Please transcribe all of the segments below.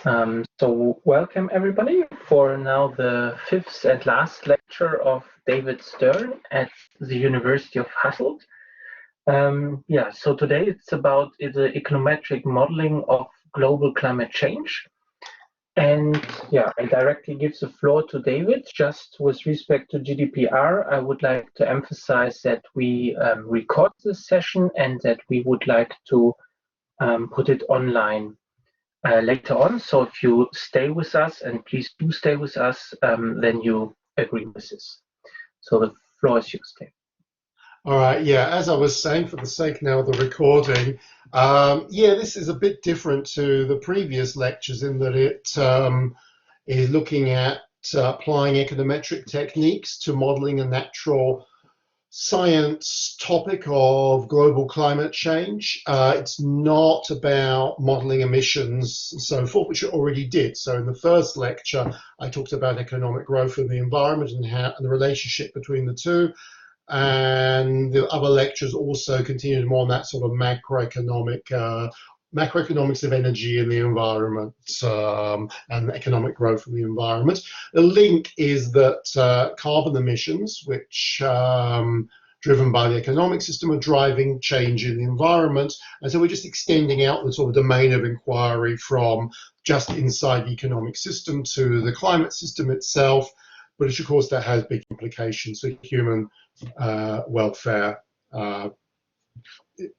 So welcome everybody for now the fifth and last lecture of David Stern at the University of Hasselt. So today it's about the econometric modeling of global climate change. And I directly give the floor to David. Just with respect to GDPR, I would like to emphasize that we record this session and that we would like to put it online later on. So if you stay with us, and please do stay with us, then you agree with this. So the floor is yours, Dave. All right, as I was saying, for the sake now of the recording, this is a bit different to the previous lectures in that it is looking at applying econometric techniques to modeling a natural science topic of global climate change. It's not about modeling emissions and so forth, which it already did. So in the first lecture, I talked about economic growth and the environment and the relationship between the two. And the other lectures also continued more on that sort of macroeconomics of energy in the environment and economic growth in the environment. The link is that carbon emissions, which driven by the economic system, are driving change in the environment. And so we're just extending out the sort of domain of inquiry from just inside the economic system to the climate system itself, but of course that has big implications for human welfare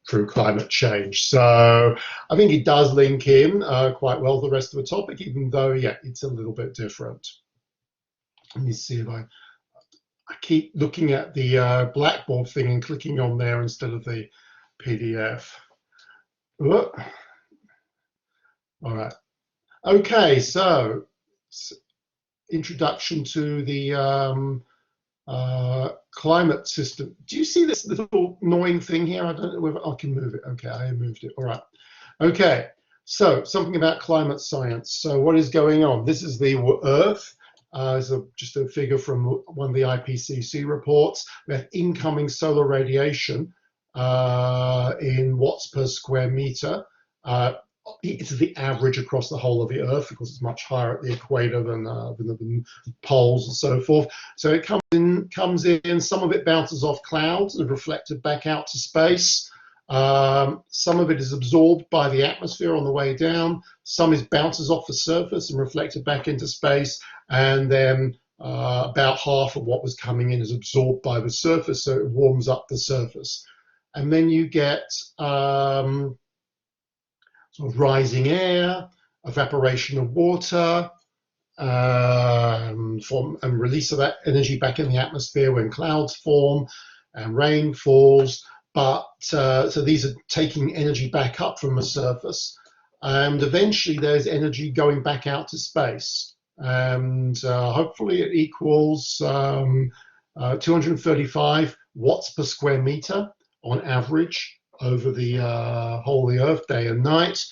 through climate change. So I think it does link in quite well to the rest of the topic, even though, it's a little bit different. Let me see if I keep looking at the Blackboard thing and clicking on there instead of the PDF. All right. Okay, so introduction to the climate system. Do you see this little annoying thing here? I don't know whether I can move it. Okay, I moved it. All right. Okay, so something about climate science. So what is going on? This is the Earth. Just a figure from one of the IPCC reports. We have incoming solar radiation in watts per square meter. It's the average across the whole of the Earth because it's much higher at the equator than the poles and so forth. So it comes in. Some of it bounces off clouds and reflected back out to space. Some of it is absorbed by the atmosphere on the way down. Some bounces off the surface and reflected back into space. And then about half of what was coming in is absorbed by the surface, so it warms up the surface. And then you get sort of rising air, evaporation of water, and release of that energy back in the atmosphere when clouds form and rain falls. But so these are taking energy back up from the surface, and eventually there's energy going back out to space, and hopefully it equals 235 watts per square meter on average over the whole of the Earth, day and night.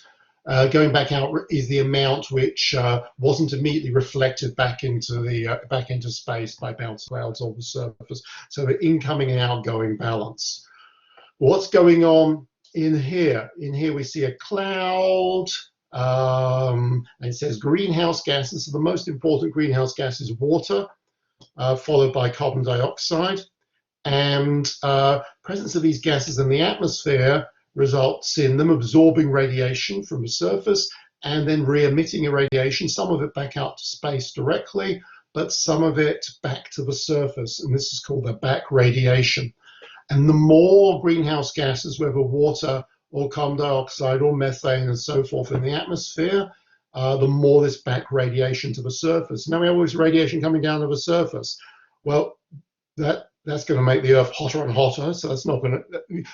Going back out is the amount which wasn't immediately reflected back into space by bouncing clouds on the surface. So the incoming and outgoing balance. What's going on in here? In here we see a cloud, and it says greenhouse gases. So the most important greenhouse gas is water, followed by carbon dioxide. And presence of these gases in the atmosphere results in them absorbing radiation from the surface and then re-emitting irradiation, some of it back out to space directly, but some of it back to the surface. And this is called the back radiation. And the more greenhouse gases, whether water or carbon dioxide or methane and so forth in the atmosphere, the more this back radiation to the surface. Now we have all this radiation coming down to the surface. Well, that's going to make the Earth hotter and hotter, so that's not going to,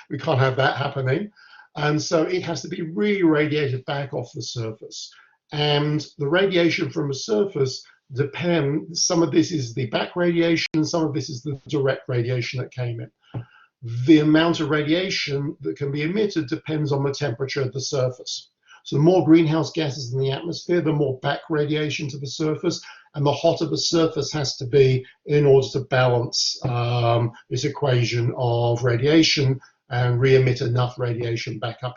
we can't have that happening. And so it has to be re-radiated back off the surface. And the radiation from the surface depends, some of this is the back radiation, some of this is the direct radiation that came in. The amount of radiation that can be emitted depends on the temperature of the surface. So the more greenhouse gases in the atmosphere, the more back radiation to the surface, and the hotter the surface has to be in order to balance this equation of radiation and re-emit enough radiation back up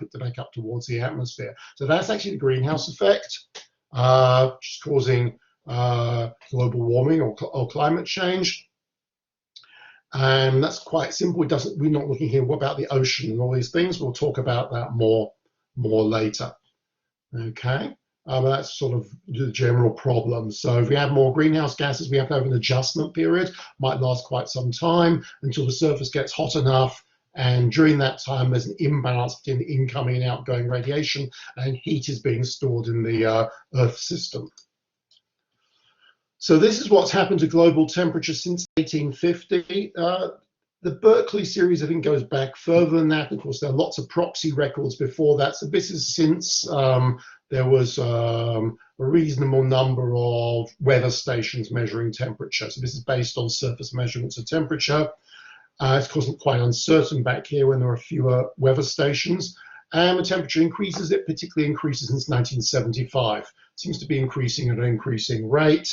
towards the atmosphere. So that's actually the greenhouse effect. which is causing global warming or climate change. And that's quite simple. We're not looking here about the ocean and all these things. We'll talk about that more later. Okay, that's sort of the general problem. So if we have more greenhouse gases, we have to have an adjustment period. Might last quite some time until the surface gets hot enough. And during that time, there's an imbalance between the incoming and outgoing radiation, and heat is being stored in the Earth system. So this is what's happened to global temperature since 1850. The Berkeley series, I think, goes back further than that. Of course, there are lots of proxy records before that. So this is since there was a reasonable number of weather stations measuring temperature. So this is based on surface measurements of temperature. It's of course quite uncertain back here when there are fewer weather stations. And the temperature increases. It particularly increases since 1975. It seems to be increasing at an increasing rate.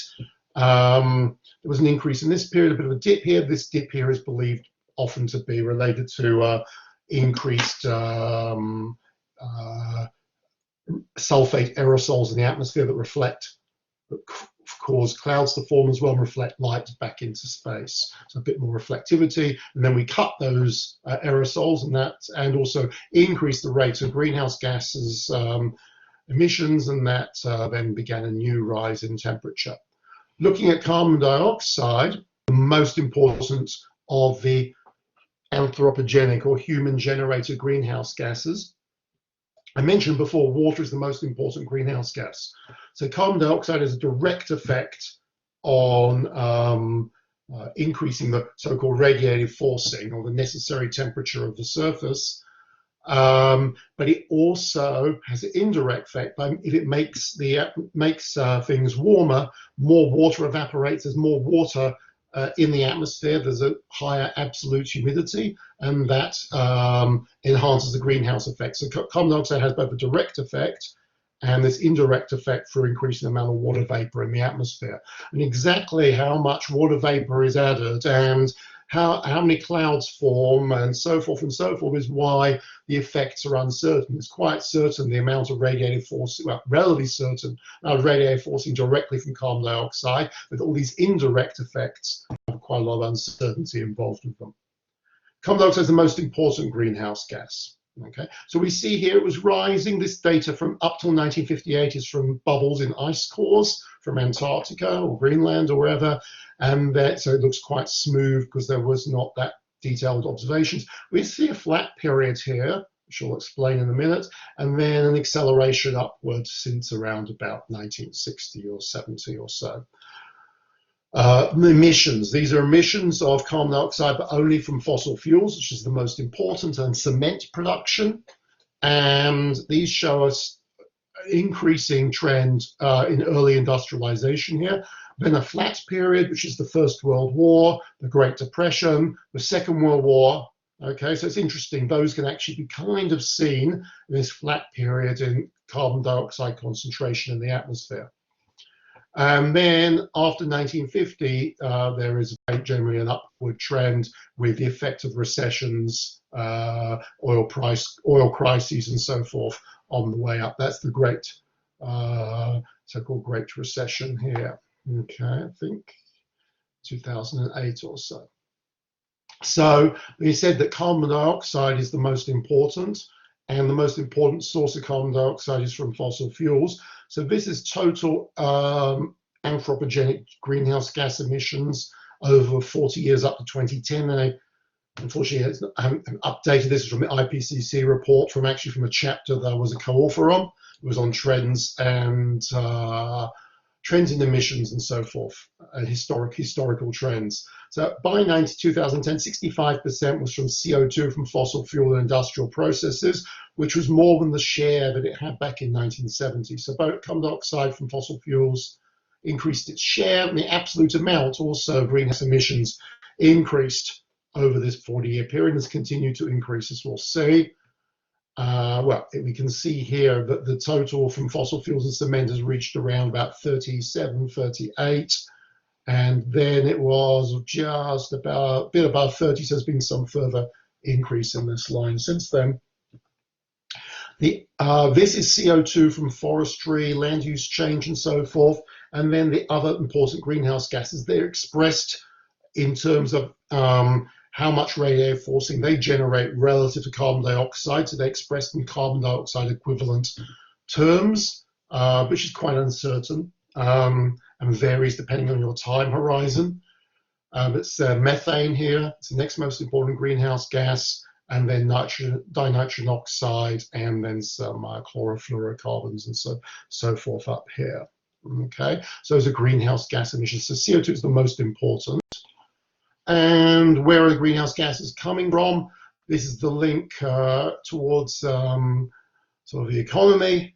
There was an increase in this period, a bit of a dip here. This dip here is believed often to be related to increased sulfate aerosols in the atmosphere that cause clouds to form as well and reflect light back into space. So a bit more reflectivity, and then we cut those aerosols and also increase the rate of greenhouse gases emissions, and that then began a new rise in temperature. Looking at carbon dioxide, the most important of the anthropogenic or human-generated greenhouse gases. I mentioned before, water is the most important greenhouse gas. So carbon dioxide has a direct effect on increasing the so-called radiative forcing, or the necessary temperature of the surface. But it also has an indirect effect. If it makes things warmer, more water evaporates. There's more water in the atmosphere. There's a higher absolute humidity, and that enhances the greenhouse effect. So carbon dioxide has both a direct effect and this indirect effect for increasing the amount of water vapor in the atmosphere. And exactly how much water vapor is added and how many clouds form and so forth is why the effects are uncertain. It's quite certain the amount of radiative forcing, well, relatively certain amount of radiative forcing directly from carbon dioxide, with all these indirect effects have quite a lot of uncertainty involved with them. Carbon dioxide is the most important greenhouse gas. Okay, so we see here it was rising. This data from up till 1958 is from bubbles in ice cores from Antarctica or Greenland or wherever, and so it looks quite smooth because there was not that detailed observations. We see a flat period here, which I'll explain in a minute, and then an acceleration upwards since around about 1960 or 70 or so. Emissions. These are emissions of carbon dioxide, but only from fossil fuels, which is the most important, and cement production. And these show us increasing trend in early industrialization here. Then a flat period, which is the First World War, the Great Depression, the Second World War. Okay, so it's interesting. Those can actually be kind of seen in this flat period in carbon dioxide concentration in the atmosphere. And then after 1950, there is generally an upward trend with the effect of recessions, oil crises, and so forth on the way up. That's the great, so-called Great Recession here. Okay, I think 2008 or so. So they said that carbon dioxide is the most important, and the most important source of carbon dioxide is from fossil fuels. So this is total anthropogenic greenhouse gas emissions over 40 years up to 2010. And unfortunately, I haven't updated this from the IPCC report from a chapter that I was a co-author on. It was on trends and trends in emissions and so forth, and historical trends. So by 2010, 65% was from CO2 from fossil fuel and industrial processes, which was more than the share that it had back in 1970. So both carbon dioxide from fossil fuels increased its share, and the absolute amount also greenhouse emissions increased over this 40-year period and has continued to increase, as we'll see. Well, we can see here that the total from fossil fuels and cement has reached around about 37, 38, and then it was just about a bit above 30, so there's been some further increase in this line since then. This is CO2 from forestry, land use change, and so forth. And then the other important greenhouse gases, they're expressed in terms of how much radiative forcing they generate relative to carbon dioxide. So they're expressed in carbon dioxide equivalent terms, which is quite uncertain and varies depending on your time horizon. It's methane here. It's the next most important greenhouse gas, and then dinitrogen oxide, and then some chlorofluorocarbons and so forth up here. Okay, so those are greenhouse gas emissions. So CO2 is the most important. And where are the greenhouse gases coming from? This is the link towards sort of the economy.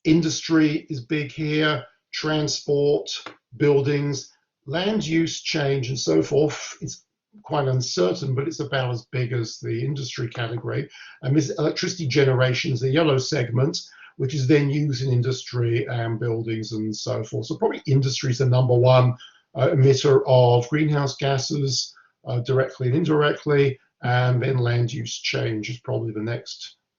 Industry is big here, transport, buildings, land use change, and so forth. It's quite uncertain, but it's about as big as the industry category. And this electricity generation is the yellow segment, which is then used in industry and buildings and so forth. So probably industry is the number one emitter of greenhouse gases, directly and indirectly, and then land use change is probably the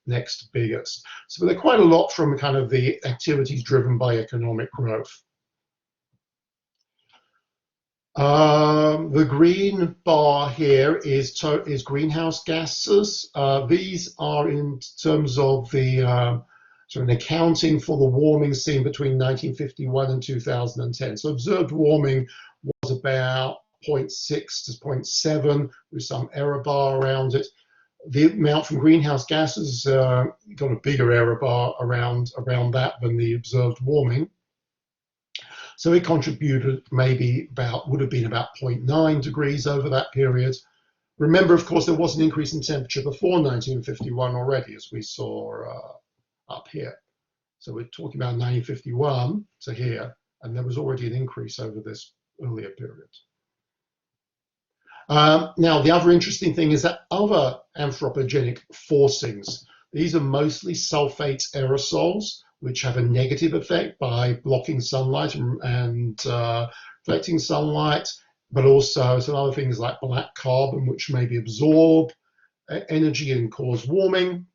next biggest. So they're quite a lot from kind of the activities driven by economic growth. The green bar here is greenhouse gases. These are in terms of the sort of an accounting for the warming seen between 1951 and 2010. So observed warming was about 0.6 to 0.7 with some error bar around it. The amount from greenhouse gases got a bigger error bar around that than the observed warming. So it contributed maybe would have been about 0.9 degrees over that period. Remember, of course, there was an increase in temperature before 1951 already, as we saw up here. So we're talking about 1951 to here, and there was already an increase over this earlier period. Now, the other interesting thing is that other anthropogenic forcings, these are mostly sulfate aerosols, which have a negative effect by blocking sunlight and reflecting sunlight, but also some other things like black carbon, which maybe absorb energy and cause warming.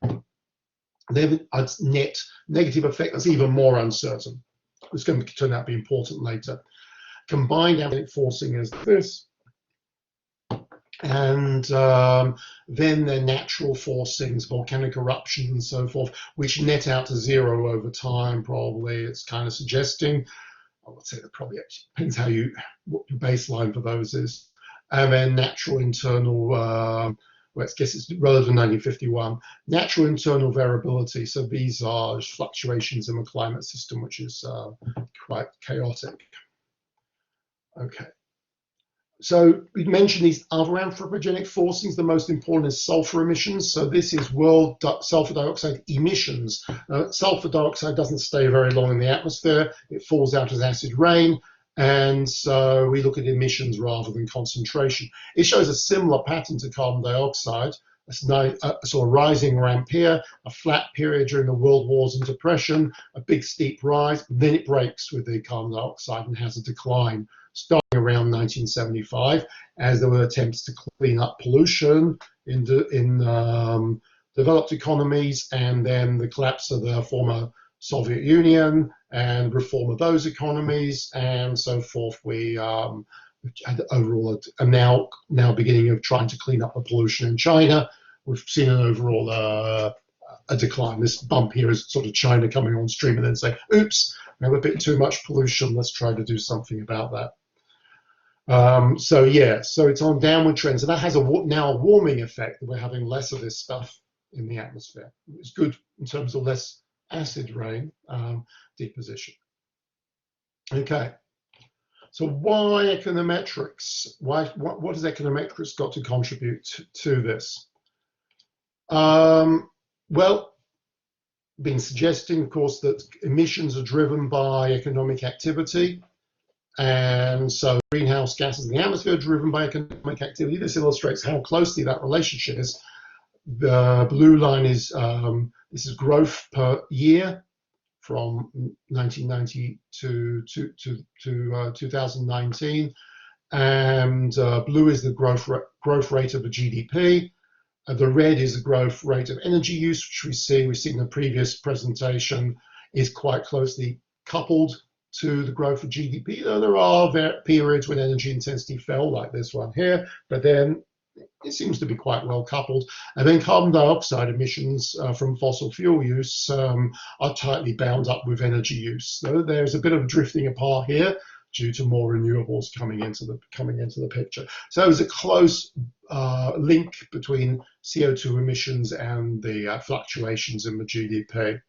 They have a net negative effect that's even more uncertain. It's going to turn out to be important later. Combined anthropogenic forcing is this. And then the natural forcings, volcanic eruptions and so forth, which net out to zero over time, probably. It's kind of suggesting, I would say that probably actually depends what your baseline for those is. And then natural internal, well, I guess it's relevant 1951, natural internal variability. So these are fluctuations in the climate system, which is quite chaotic. Okay. So we mentioned these other anthropogenic forcings. The most important is sulfur emissions. So this is world sulfur dioxide emissions. Sulfur dioxide doesn't stay very long in the atmosphere. It falls out as acid rain. And so we look at emissions rather than concentration. It shows a similar pattern to carbon dioxide. A sort of rising ramp here, a flat period during the world wars and depression, a big steep rise, then it breaks with the carbon dioxide and has a decline starting around 1975 as there were attempts to clean up pollution in developed economies, and then the collapse of the former Soviet Union and reform of those economies and so forth. We had overall a now beginning of trying to clean up the pollution in China. We've seen an overall a decline. This bump here is sort of China coming on stream and then saying, oops, we have a bit too much pollution, let's try to do something about that. So yeah, so it's on downward trend. So that has now a warming effect, that we're having less of this stuff in the atmosphere. It's good in terms of less acid rain deposition. Okay. So why econometrics? What has econometrics got to contribute to this? Well, been suggesting, of course, that emissions are driven by economic activity. And so greenhouse gases in the atmosphere are driven by economic activity. This illustrates how closely that relationship is. The blue line is, this is growth per year from 1990 to 2019, and blue is the growth rate of the GDP. The red is the growth rate of energy use, which we've seen in the previous presentation, is quite closely coupled to the growth of GDP, though there are periods when energy intensity fell, like this one here, but then it seems to be quite well coupled. And then carbon dioxide emissions from fossil fuel use are tightly bound up with energy use. So there's a bit of drifting apart here due to more renewables coming into the picture. So there's a close link between CO2 emissions and the fluctuations in the GDP.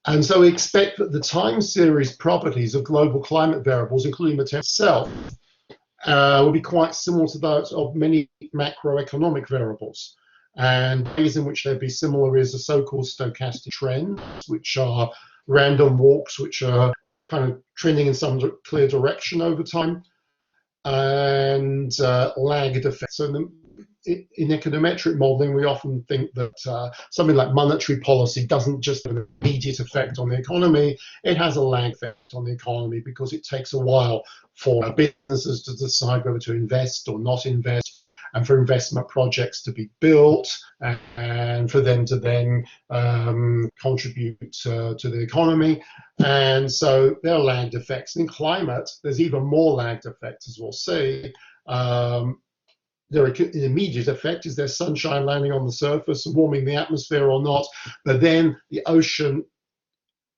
And so we expect that the time series properties of global climate variables, including the temperature itself, will be quite similar to those of many macroeconomic variables. And ways in which they'd be similar is the so-called stochastic trends, which are random walks, which are kind of trending in some clear direction over time, and lagged effects. So in econometric modeling, we often think that something like monetary policy doesn't just have an immediate effect on the economy, it has a lag effect on the economy because it takes a while for businesses to decide whether to invest or not invest, and for investment projects to be built, and for them to then contribute to the economy. And so there are lagged effects. In climate, there's even more lagged effects, as we'll see. There are an immediate effect. Is there sunshine landing on the surface and warming the atmosphere or not? But then the ocean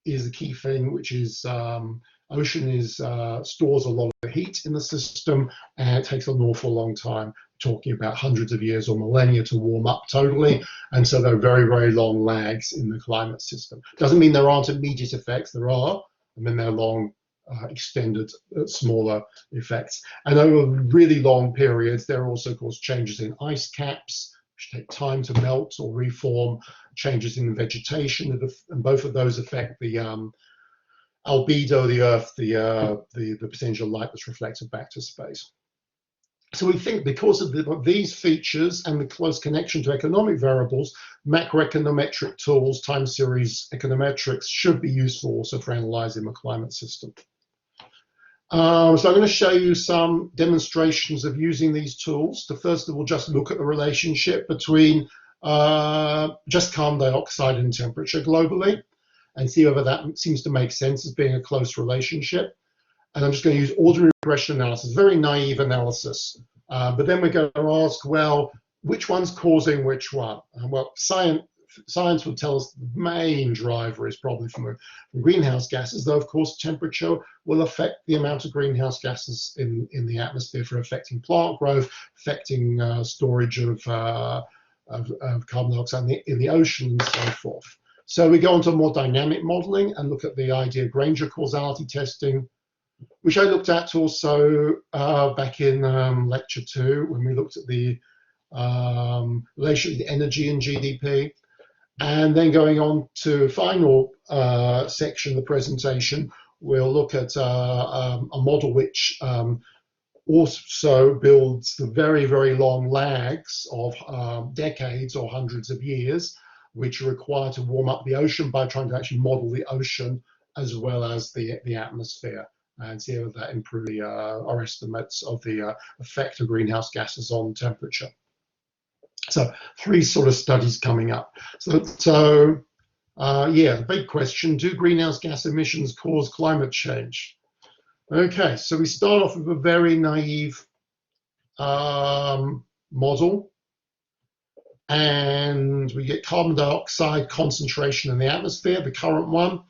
is a key thing, which is ocean stores a lot of the heat in the system, and it takes an awful long time, talking about hundreds of years or millennia, to warm up totally. And so there are very, very long lags in the climate system. Doesn't mean there aren't immediate effects. There are, and then they're long, extended, smaller effects. And over really long periods, there are also, of course, changes in ice caps, which take time to melt or reform, changes in vegetation, and both of those affect the albedo of the Earth, the percentage of light that's reflected back to space. So we think because of these features and the close connection to economic variables, macroeconometric tools, time series econometrics, should be useful also for analyzing the climate system. So I'm going to show you some demonstrations of using these tools. To first of all, just look at the relationship between just carbon dioxide and temperature globally, and see whether that seems to make sense as being a close relationship. And I'm just going to use ordinary regression analysis, very naive analysis. But then we're going to ask, well, which one's causing which one? Well, science would tell us the main driver is probably from greenhouse gases, though of course temperature will affect the amount of greenhouse gases in the atmosphere, for affecting plant growth, affecting storage of carbon dioxide in the ocean, and so forth. So we go on to more dynamic modeling and look at the idea of Granger causality testing, which I looked at also back in lecture 2, when we looked at the relation to energy and GDP. And then going on to final section of the presentation, we'll look at a model which also builds the very, very long lags of decades or hundreds of years, which are required to warm up the ocean, by trying to actually model the ocean as well as the atmosphere, and see how that improves our estimates of the effect of greenhouse gases on temperature. So 3 sort of studies coming up. So yeah, the big question, do greenhouse gas emissions cause climate change? Okay, so we start off with a very naive model, and we get carbon dioxide concentration in the atmosphere, the current one,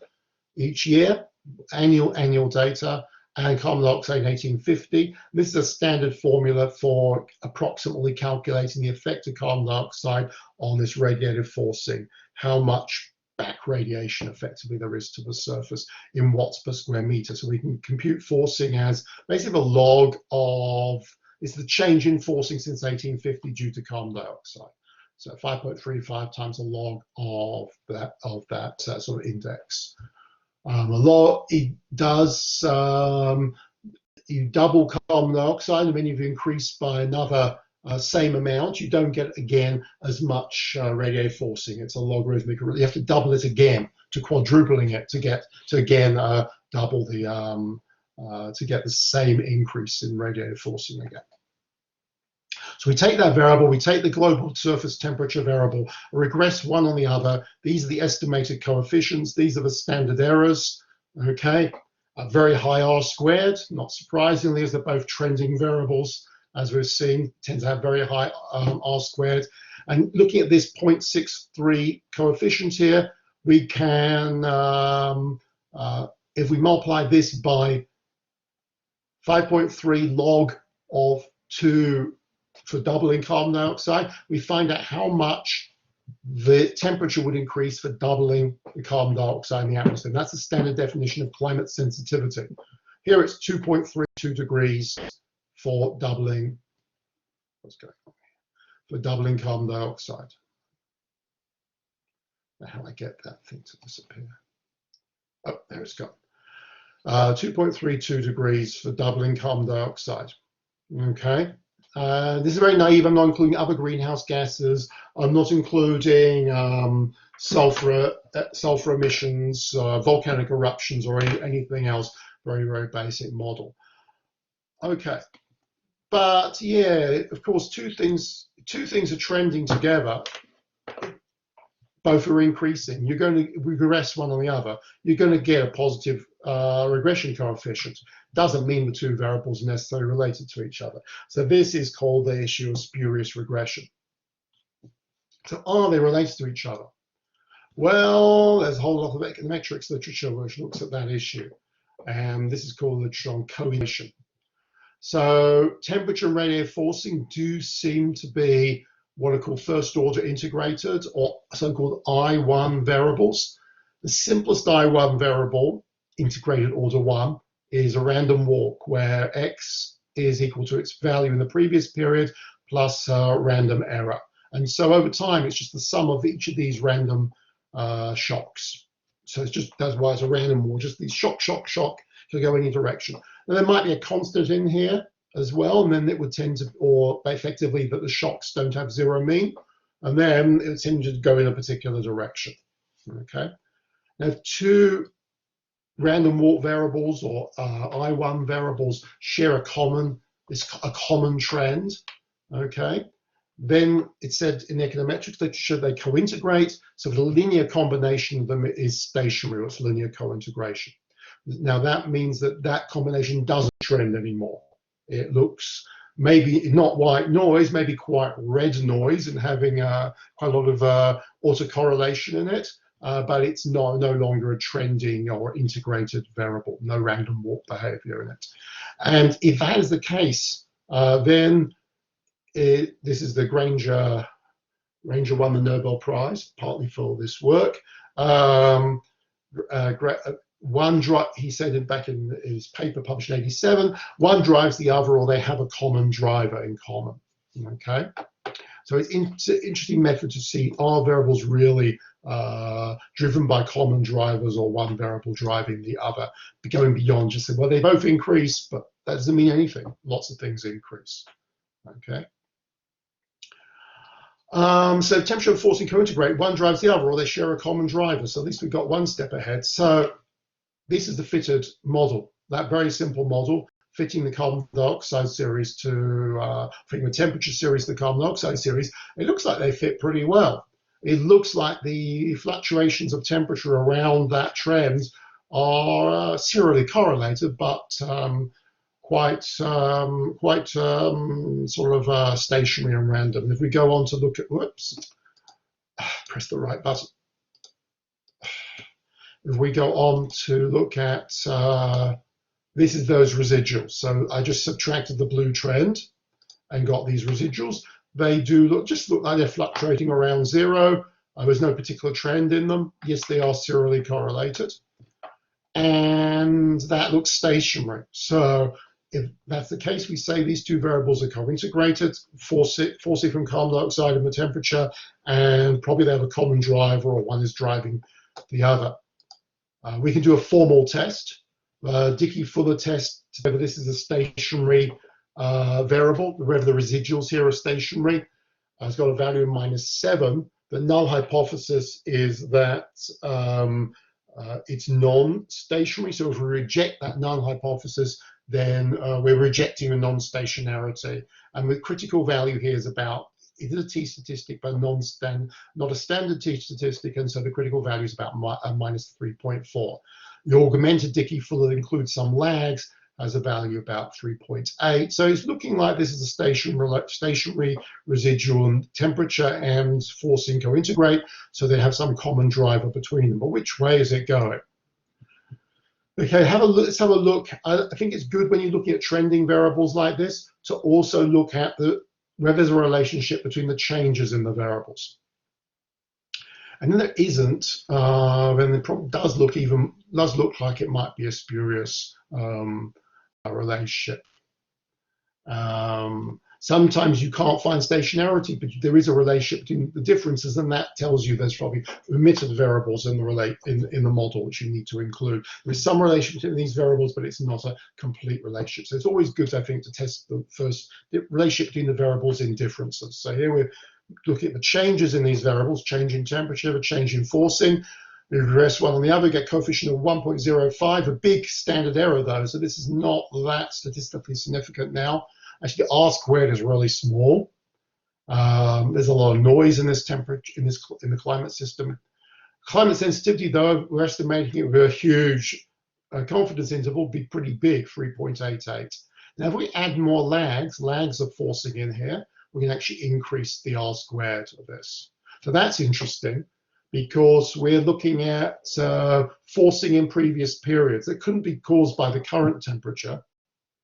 each year, annual data, and carbon dioxide in 1850. This is a standard formula for approximately calculating the effect of carbon dioxide on this radiative forcing, how much back radiation effectively there is to the surface in watts per square meter. So we can compute forcing as basically a log of, it's the change in forcing since 1850 due to carbon dioxide. So 5.35 times a log of that sort of index. A lot it does, you double carbon dioxide, and then you've increased by another same amount, you don't get again as much radiative forcing. It's a logarithmic. You have to double it again, to quadrupling it to get to again double the to get the same increase in radiative forcing again. So we take that variable, we take the global surface temperature variable, regress one on the other. These are the estimated coefficients. These are the standard errors, okay? A very high R squared, not surprisingly, as they're both trending variables, as we've seen, tend to have very high R squared. And looking at this 0.63 coefficient here, we can, if we multiply this by 5.3 log of 2 for doubling carbon dioxide, we find out how much the temperature would increase for doubling the carbon dioxide in the atmosphere. And that's the standard definition of climate sensitivity. Here it's 2.32 degrees for doubling, what's going on here? For doubling carbon dioxide. Now how do I get that thing to disappear? Oh, there it's gone. 2.32 degrees for doubling carbon dioxide. Okay. This is very naive. I'm not including other greenhouse gases. I'm not including sulfur emissions, volcanic eruptions, or anything else. Very, very basic model. Okay. But yeah, of course, two things are trending together. Both are increasing. You're going to regress one on the other. You're going to get a positive regression coefficient. Doesn't mean the two variables are necessarily related to each other. So this is called the issue of spurious regression. So are they related to each other? Well, there's a whole lot of econometrics literature which looks at that issue. And this is called literature on correlation. So temperature and radiative forcing do seem to be what are called first order integrated, or so-called I1 variables. The simplest I1 variable, integrated order 1, is a random walk where x is equal to its value in the previous period plus random error. And so over time, it's just the sum of each of these random shocks. So it's just, that's why it's a random walk, just these shock, shock, shock to go any direction. And there might be a constant in here as well, and then it would tend to, or effectively that the shocks don't have zero mean, and then it tends to go in a particular direction. Okay. Now, two random walk variables or I1 variables share a common trend. Okay. Then it said in econometrics literature they co-integrate, so the linear combination of them is stationary, or it's linear co-integration. Now that means that that combination doesn't trend anymore. It looks maybe not white noise, maybe quite red noise, and having quite a lot of autocorrelation in it, but it's no longer a trending or integrated variable, no random walk behavior in it. And if that is the case, then this is the Granger won the Nobel Prize, partly for this work. He said back in his paper published in '87, one drives the other, or they have a common driver in common. Okay, so it's an interesting method to see, are variables really driven by common drivers, or one variable driving the other, going beyond just saying, well, they both increase, but that doesn't mean anything. Lots of things increase. Okay. So temperature and forcing co-integrate, one drives the other, or they share a common driver. So at least we've got one step ahead. So this is the fitted model, that very simple model, fitting the carbon dioxide series to, fitting the temperature series to the carbon dioxide series. It looks like they fit pretty well. It looks like the fluctuations of temperature around that trend are serially correlated, but quite sort of stationary and random. And if we go on to look at, whoops, press the right button. If we go on to look at, this is those residuals. So I just subtracted the blue trend and got these residuals. They do just look like they're fluctuating around zero. There's no particular trend in them. Yes, they are serially correlated. And that looks stationary. So if that's the case, we say these two variables are co-integrated, forcing from carbon dioxide and the temperature, and probably they have a common driver, or one is driving the other. We can do a formal test, Dickey-Fuller test. This is a stationary variable, whether the residuals here are stationary. It's got a value of -7. The null hypothesis is that it's non-stationary. So if we reject that null hypothesis, then we're rejecting a non-stationarity. And the critical value here is about, it is a t-statistic, but not a standard t-statistic, and so the critical value is about minus 3.4. The augmented Dickey-Fuller that includes some lags has a value about 3.8. So it's looking like this is a stationary residual temperature and forcing co-integrate, so they have some common driver between them. But which way is it going? Okay, let's have a look. I think it's good when you're looking at trending variables like this to also look at where there's a relationship between the changes in the variables. And then there isn't, then it probably does look like it might be a spurious relationship. Sometimes you can't find stationarity, but there is a relationship between the differences, and that tells you there's probably omitted variables in the model which you need to include. There's some relationship between these variables, but it's not a complete relationship. So it's always good, I think, to test the relationship between the variables in differences. So here we're looking at the changes in these variables: change in temperature, a change in forcing. We regress one on the other, get coefficient of 1.05, a big standard error though, so this is not that statistically significant now. Actually, R squared is really small. There's a lot of noise in this temperature, in the climate system. Climate sensitivity, though, we're estimating it with a huge confidence interval, be pretty big, 3.88. Now, if we add more lags of forcing in here, we can actually increase the R squared of this. So that's interesting, because we're looking at forcing in previous periods that couldn't be caused by the current temperature,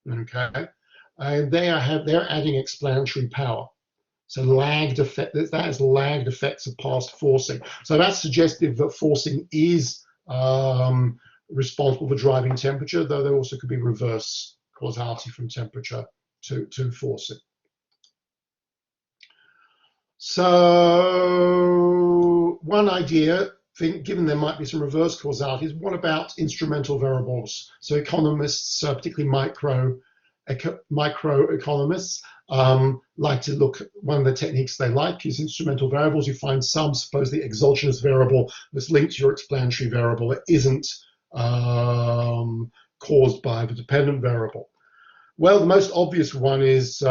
okay? And they're adding explanatory power. So lagged effect, that is lagged effects of past forcing. So that's suggestive that forcing is responsible for driving temperature, though there also could be reverse causality from temperature to forcing. So one idea, given there might be some reverse causality, is what about instrumental variables? So economists, particularly microeconomists, like to look, one of the techniques they like is instrumental variables. You find some supposedly exogenous variable that's linked to your explanatory variable that isn't caused by the dependent variable. Well, the most obvious one is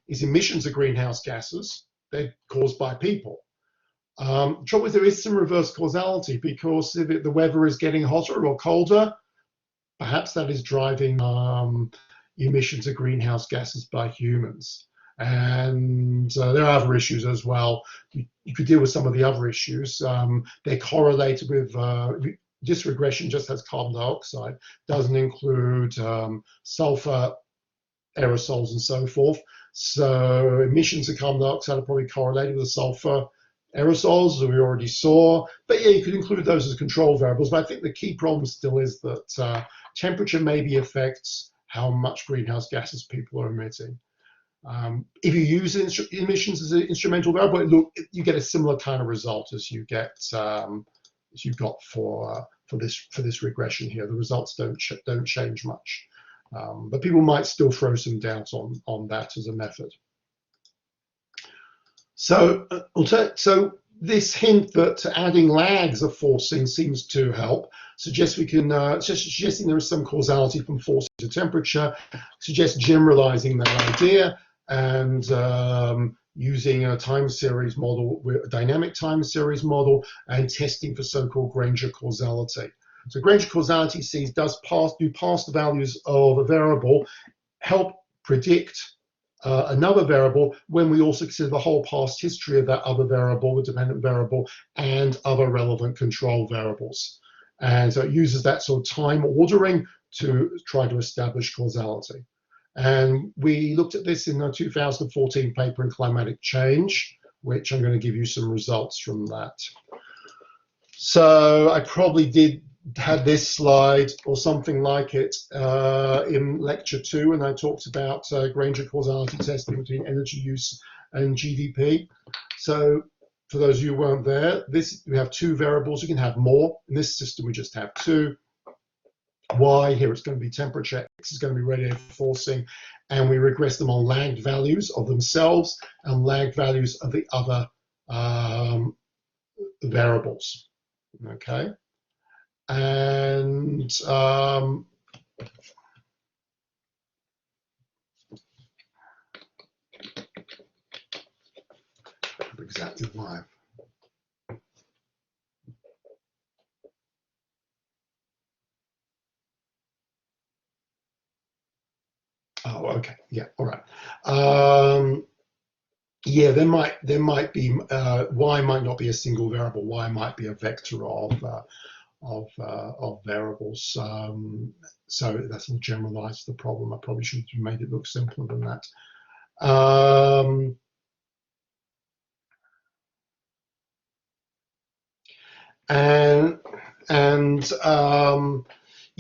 emissions of greenhouse gases. They're caused by people. The trouble is there is some reverse causality, because if the weather is getting hotter or colder, perhaps that is driving emissions of greenhouse gases by humans. And there are other issues as well. You could deal with some of the other issues. They're correlated with this regression just has carbon dioxide, doesn't include sulfur aerosols and so forth. So emissions of carbon dioxide are probably correlated with the sulfur aerosols, as we already saw. But yeah, you could include those as control variables. But I think the key problem still is that temperature maybe affects how much greenhouse gases people are emitting. If you use emissions as an instrumental variable, you get a similar kind of result as you get as you got for this regression here. The results don't change much, but people might still throw some doubt on that as a method. So this hint that adding lags of forcing seems to help suggests we can suggesting there is some causality from forcing to temperature, suggests generalizing that idea and using a time series model, a dynamic time series model, and testing for so-called Granger causality. So Granger causality sees do past values of a variable help predict another variable when we also consider the whole past history of that other variable, the dependent variable, and other relevant control variables. And so it uses that sort of time ordering to try to establish causality. And we looked at this in a 2014 paper in Climatic Change, which I'm going to give you some results from that. So I probably had this slide or something like it in lecture 2, and I talked about Granger causality testing between energy use and GDP. So for those of you who weren't there, we have 2 variables. You can have more. In this system, we just have 2. Y, here it's going to be temperature, X is going to be radiative forcing, and we regress them on lagged values of themselves and lagged values of the other variables, okay? And exactly why. Oh, okay. Yeah. All right. Yeah, there might be y might not be a single variable. Y might be a vector of variables. So that's all generalized the problem. I probably should have made it look simpler than that.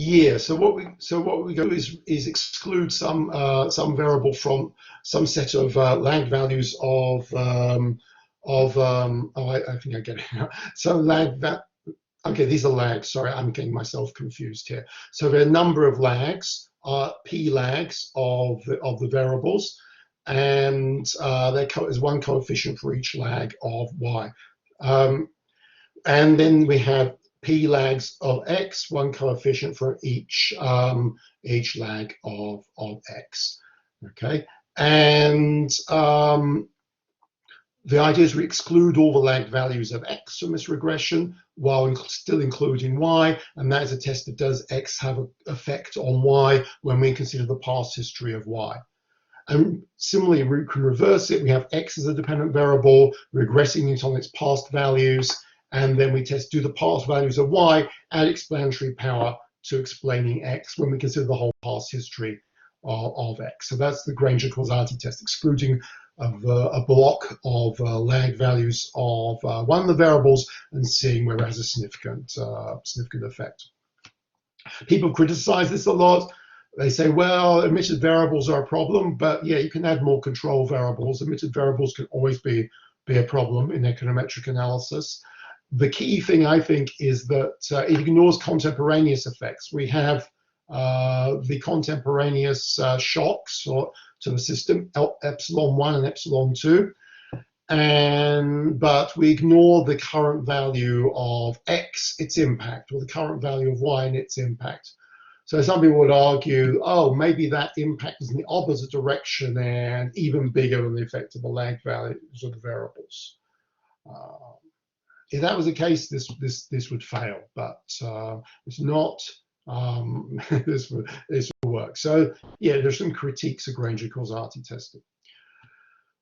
Yeah, so what we go is exclude some variable from some set of lag values of oh, I think I get it now. So okay, these are lags. Sorry, I'm getting myself confused here. So there are a number of lags, p lags of the variables, and there's one coefficient for each lag of y. And then we have p lags of x, one coefficient for each lag of x. Okay, and the idea is we exclude all the lag values of x from this regression while still including y, and that is a test that does x have an effect on y when we consider the past history of y. And similarly, we can reverse it. We have x as a dependent variable, regressing it on its past values, and then we test, do the past values of y add explanatory power to explaining x when we consider the whole past history of x. So that's the Granger causality test, excluding a block of lag values of one of the variables and seeing where it has a significant effect. People criticize this a lot. They say, well, omitted variables are a problem, but yeah, you can add more control variables. Omitted variables can always be a problem in econometric analysis. The key thing, I think, is that it ignores contemporaneous effects. We have the contemporaneous shocks to the system, epsilon 1 and epsilon 2. But we ignore the current value of x, its impact, or the current value of y and its impact. So some people would argue, oh, maybe that impact is in the opposite direction and even bigger than the effect of the lag values of the variables. If that was the case, this would fail, but it's not. This will work. So yeah, there's some critiques of Granger causality testing.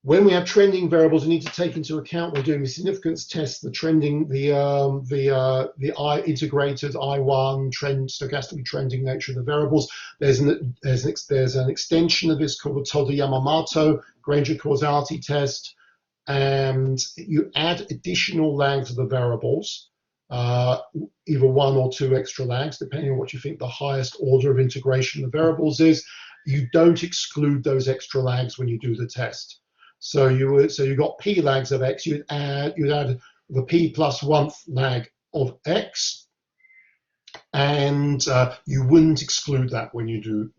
When we have trending variables, we need to take into account, we're doing the significance test, the trending, the integrated I1 trend, stochastically trending nature of the variables. There's an extension of this called the Todo-Yamamoto Granger causality test, and you add additional lags of the variables, either one or two extra lags, depending on what you think the highest order of integration of the variables is. You don't exclude those extra lags when you do the test. So you got p lags of x. You'd add the p plus 1th lag of x, and you wouldn't exclude that when you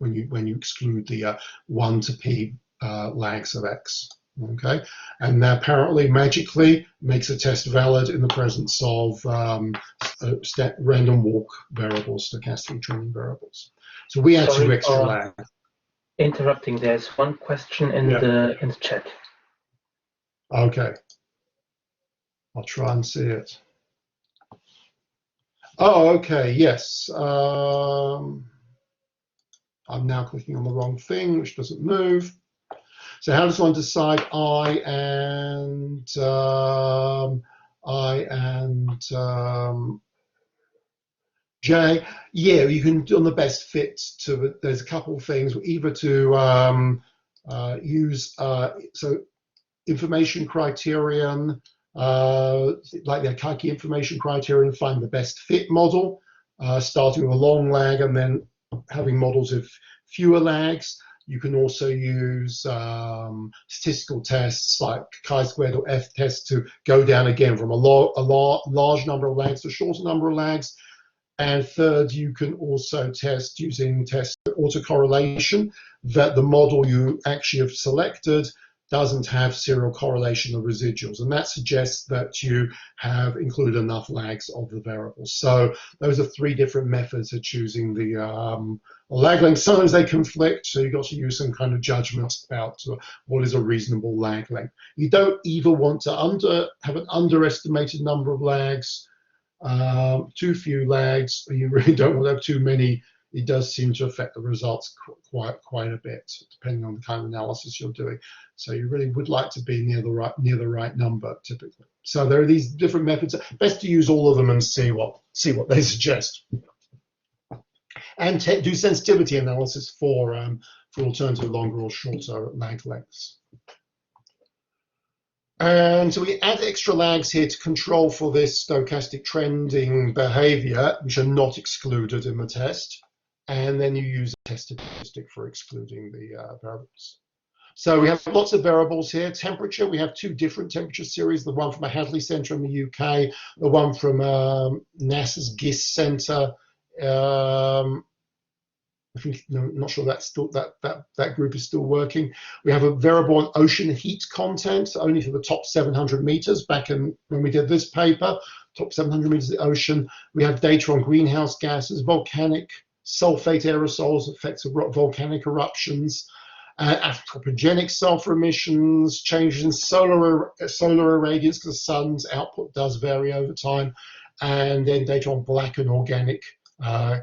exclude the 1 to p lags of x. Okay, and that apparently magically makes a test valid in the presence of random walk variables, stochastic training variables. So we add two extra lags. Interrupting. There's one question in the chat. Okay, I'll try and see it. Oh, okay, yes. I'm now clicking on the wrong thing, which doesn't move. So how does one decide I and J? Yeah, you can do on the best fit to. There's a couple of things, either to use so information criterion, like the Akaike information criterion, find the best fit model, starting with a long lag and then having models of fewer lags. You can also use statistical tests like chi-squared or f-test to go down again from a large number of lags to a shorter number of lags. And third, you can also test using autocorrelation that the model you actually have selected doesn't have serial correlation of residuals, and that suggests that you have included enough lags of the variables. So those are three different methods of choosing the lag length. Sometimes they conflict, so you've got to use some kind of judgment about what is a reasonable lag length. You don't either want to have an underestimated number of lags, too few lags, or you really don't want to have too many. It does seem to affect the results quite a bit, depending on the kind of analysis you're doing. So you really would like to be near the right number, typically. So there are these different methods. Best to use all of them and see what they suggest, and do sensitivity analysis for alternative longer or shorter lag lengths. And so we add extra lags here to control for this stochastic trending behavior, which are not excluded in the test. And then you use a test statistic for excluding the variables. So we have lots of variables here. Temperature, we have two different temperature series, the one from the Hadley Centre in the UK, the one from NASA's GISS Centre. I think, no, I'm not sure that's still, that group is still working. We have a variable on ocean heat content, only for the top 700 meters back when we did this paper, top 700 meters of the ocean. We have data on greenhouse gases, volcanic sulfate aerosols, effects of volcanic eruptions, anthropogenic sulfur emissions, changes in solar irradiance, because the sun's output does vary over time, and then data on black and organic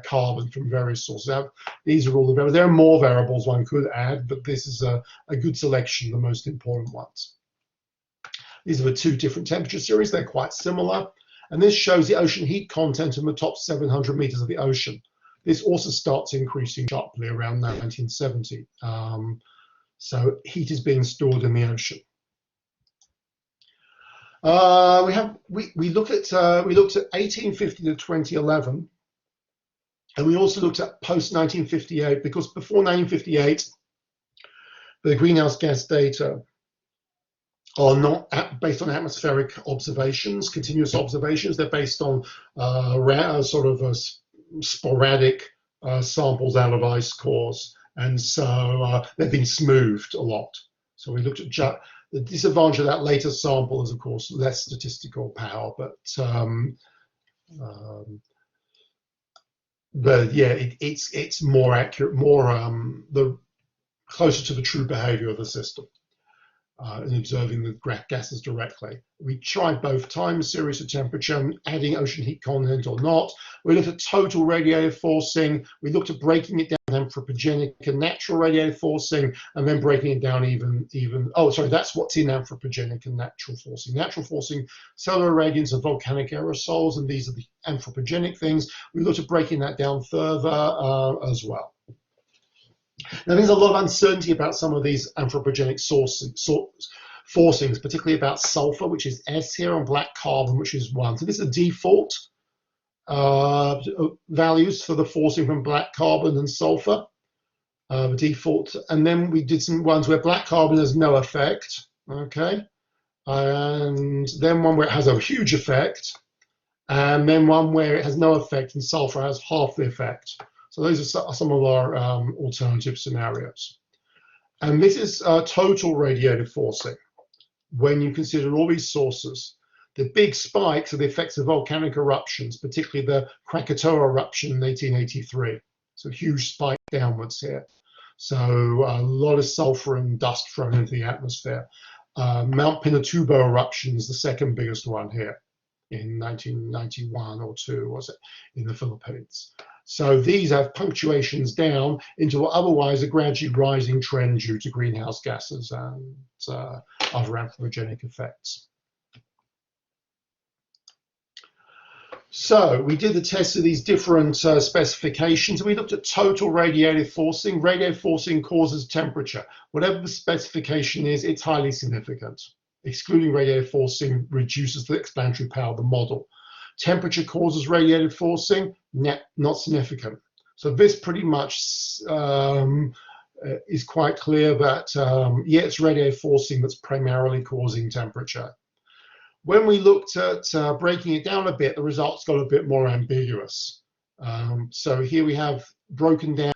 carbon from various sources. Now, these are all the variables. There are more variables one could add, but this is a good selection of the most important ones. These are the two different temperature series. They're quite similar. And this shows the ocean heat content in the top 700 meters of the ocean. This also starts increasing sharply around 1970. So heat is being stored in the ocean. We looked at 1850 to 2011, and we also looked at post 1958, because before 1958, the greenhouse gas data are not based on atmospheric observations, continuous observations. They're based on sporadic samples out of ice cores, and so they've been smoothed a lot. So we looked at the disadvantage of that later sample is, of course, less statistical power, but yeah, it's more accurate, the closer to the true behavior of the system. In observing the gases directly. We tried both time series of temperature, adding ocean heat content or not. We looked at total radiative forcing. We looked at breaking it down anthropogenic and natural radiative forcing, and then breaking it down that's what's in anthropogenic and natural forcing. Natural forcing, solar irradiance and volcanic aerosols, and these are the anthropogenic things. We looked at breaking that down further as well. Now, there's a lot of uncertainty about some of these anthropogenic forcings, particularly about sulfur, which is S here, and black carbon, which is 1. So this is default values for the forcing from black carbon and sulfur, the default. And then we did some ones where black carbon has no effect, okay? And then one where it has a huge effect, and then one where it has no effect and sulfur has half the effect. So those are some of our alternative scenarios. And this is total radiative forcing. When you consider all these sources, the big spikes are the effects of volcanic eruptions, particularly the Krakatoa eruption in 1883. So a huge spike downwards here. So a lot of sulfur and dust thrown into the atmosphere. Mount Pinatubo eruption is the second biggest one here in 1991 or 2, was it, in the Philippines. So these have punctuations down into what otherwise a gradually rising trend due to greenhouse gases and other anthropogenic effects. So we did the test of these different specifications. We looked at total radiative forcing. Radiative forcing causes temperature. Whatever the specification is, it's highly significant. Excluding radiative forcing reduces the explanatory power of the model. Temperature causes radiative forcing, not significant. So this pretty much is quite clear that, yeah, it's radiative forcing that's primarily causing temperature. When we looked at breaking it down a bit, the results got a bit more ambiguous. So here we have broken down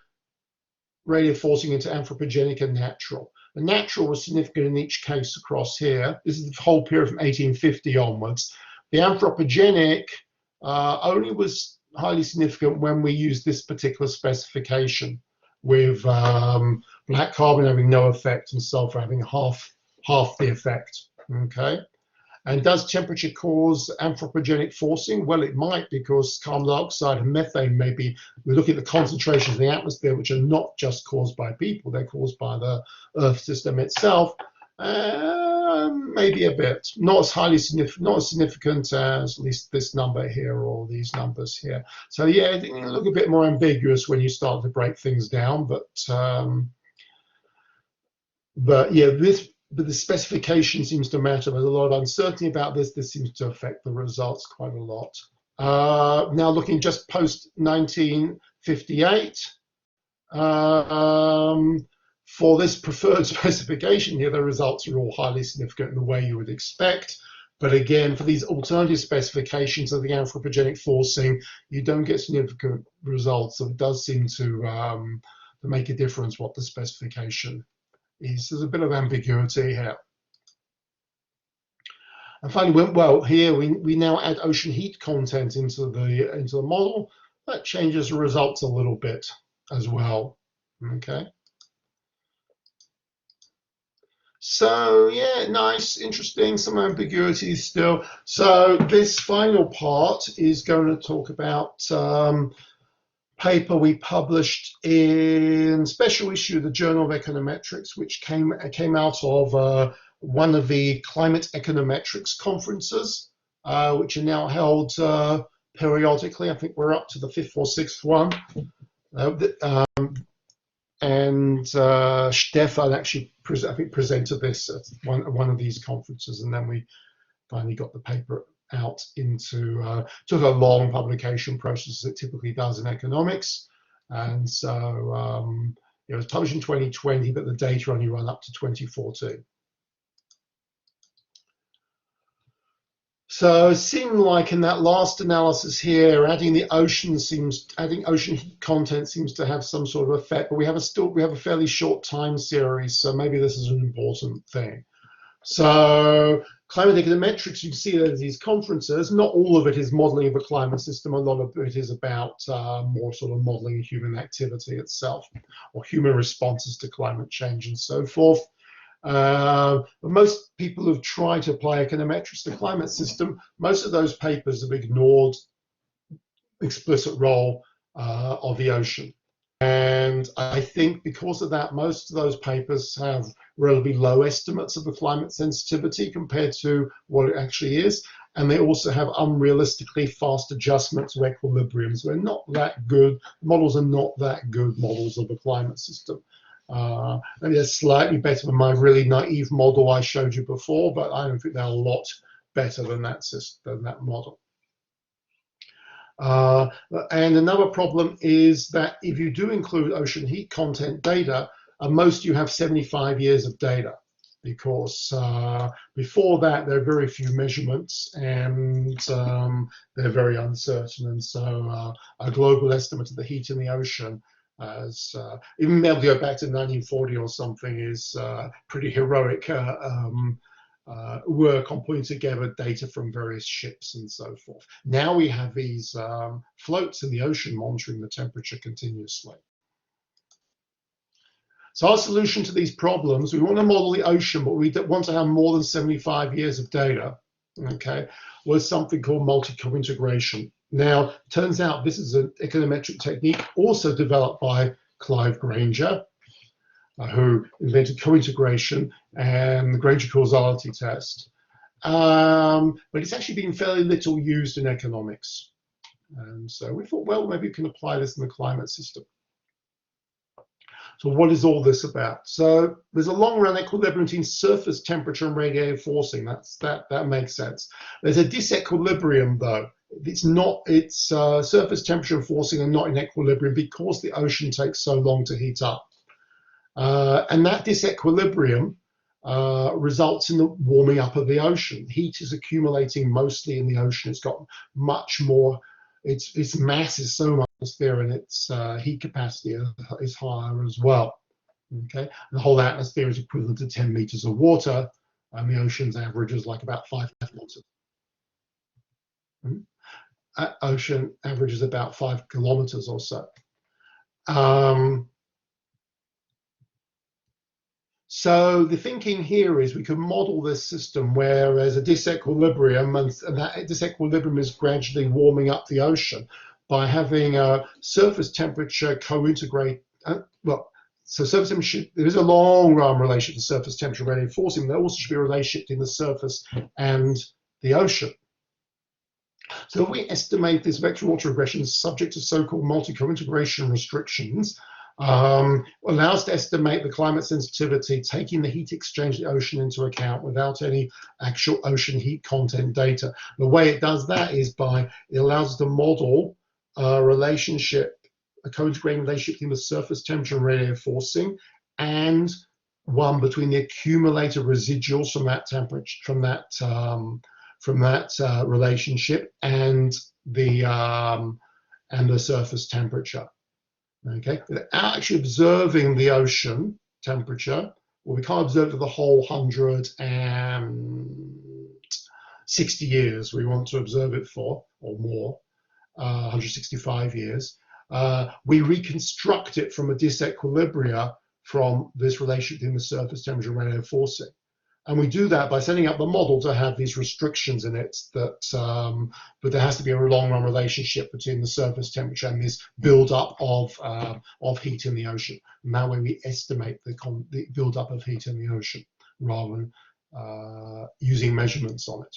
radiative forcing into anthropogenic and natural. The natural was significant in each case across here. This is the whole period from 1850 onwards. The anthropogenic only was highly significant when we used this particular specification, with black carbon having no effect and sulfur having half the effect. Okay. And does temperature cause anthropogenic forcing? Well, it might, because carbon dioxide and methane maybe, we're looking at the concentrations in the atmosphere, which are not just caused by people, they're caused by the Earth system itself. Maybe a bit, not as highly significant, not as significant as at least this number here or these numbers here. So yeah, it can look a bit more ambiguous when you start to break things down, but yeah, but the specification seems to matter. There's a lot of uncertainty about this. This seems to affect the results quite a lot. Now looking just post 1958, for this preferred specification here, the results are all highly significant in the way you would expect. But again, for these alternative specifications of the anthropogenic forcing, you don't get significant results. So it does seem to make a difference what the specification is. There's a bit of ambiguity here. And finally, well, here we now add ocean heat content into the model. That changes the results a little bit as well. Okay. So yeah, nice, interesting, some ambiguities still. So this final part is going to talk about paper we published in special issue of the Journal of Econometrics, which came out of one of the climate econometrics conferences, which are now held periodically. I think we're up to the 5th or 6th one. And Stefan actually presented this at one of these conferences, and then we finally got the paper out into took a long publication process as it typically does in economics. And so it was published in 2020, but the data only run up to 2014. So it seemed like in that last analysis here, adding ocean heat content seems to have some sort of effect, but we have a fairly short time series, so maybe this is an important thing. So climate econometrics, you can see that these conferences, not all of it is modeling of a climate system. A lot of it is about more sort of modeling human activity itself, or human responses to climate change and so forth. But most people who've tried to apply econometrics to the climate system, most of those papers have ignored explicit role of the ocean. And I think because of that, most of those papers have relatively low estimates of the climate sensitivity compared to what it actually is. And they also have unrealistically fast adjustments to equilibriums. They're not that good. Models are not that good models of the climate system. Maybe they're slightly better than my really naive model I showed you before, but I don't think they're a lot better than that model. And another problem is that if you do include ocean heat content data, most you have 75 years of data, because before that there are very few measurements, and they're very uncertain. And so a global estimate of the heat in the ocean, as even able to go back to 1940 or something, is pretty heroic work on putting together data from various ships and so forth. Now we have these floats in the ocean monitoring the temperature continuously. So our solution to these problems, we want to model the ocean, but we want to have more than 75 years of data, okay, was something called multi-co-integration. Now, turns out this is an econometric technique also developed by Clive Granger, who invented co-integration and the Granger causality test. But it's actually been fairly little used in economics. And so we thought, well, maybe we can apply this in the climate system. So what is all this about? So there's a long-run equilibrium between surface temperature and radiative forcing. That makes sense. There's a disequilibrium, though. It's surface temperature and forcing are not in equilibrium because the ocean takes so long to heat up. And that disequilibrium results in the warming up of the ocean. Heat is accumulating mostly in the ocean. It's got much more, its mass is so much atmosphere, and its heat capacity is higher as well. Okay, and the whole atmosphere is equivalent to 10 meters of water, and the ocean's average is like about 5 kilometers. Ocean average is about 5 kilometers or so. So the thinking here is we can model this system where there's a disequilibrium, and that disequilibrium is gradually warming up the ocean by having a surface temperature co-integrate. So surface temperature, there is a long-run relationship to surface temperature radiative forcing. There also should be a relationship between the surface and the ocean. So if we estimate this vector water regression subject to so-called multi-co-integration restrictions, allows us to estimate the climate sensitivity, taking the heat exchange of the ocean into account without any actual ocean heat content data. The way it does that is it allows us to model a relationship, a co-integrating relationship between the surface temperature and radiative forcing, and one between the accumulated residuals from that temperature, from that relationship, and the surface temperature. Okay, without actually observing the ocean temperature, well, we can't observe for the whole 160 years we want to observe it for, or more, 165 years. We reconstruct it from a disequilibria from this relationship between the surface temperature and radiative forcing. And we do that by setting up the model to have these restrictions in it that, but there has to be a long-run relationship between the surface temperature and this build-up of heat in the ocean. And that way we estimate the build-up of heat in the ocean rather than using measurements on it.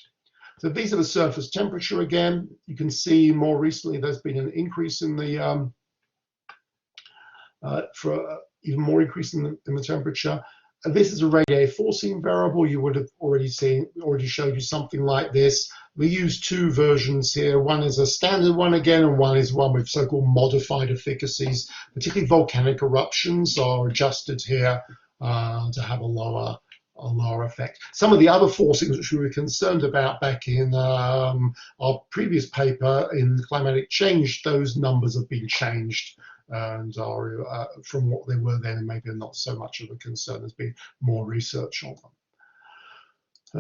So these are the surface temperature again. You can see more recently there's been an increase in the, even more increase in the temperature. This is a radiative forcing variable. You would have already showed you something like this. We use two versions here. One is a standard one again, and one is one with so-called modified efficacies. Particularly volcanic eruptions are adjusted here to have a lower effect. Some of the other forcings which we were concerned about back in our previous paper in climatic change, those numbers have been changed and are from what they were then, and maybe not so much of a concern. There's been more research on them.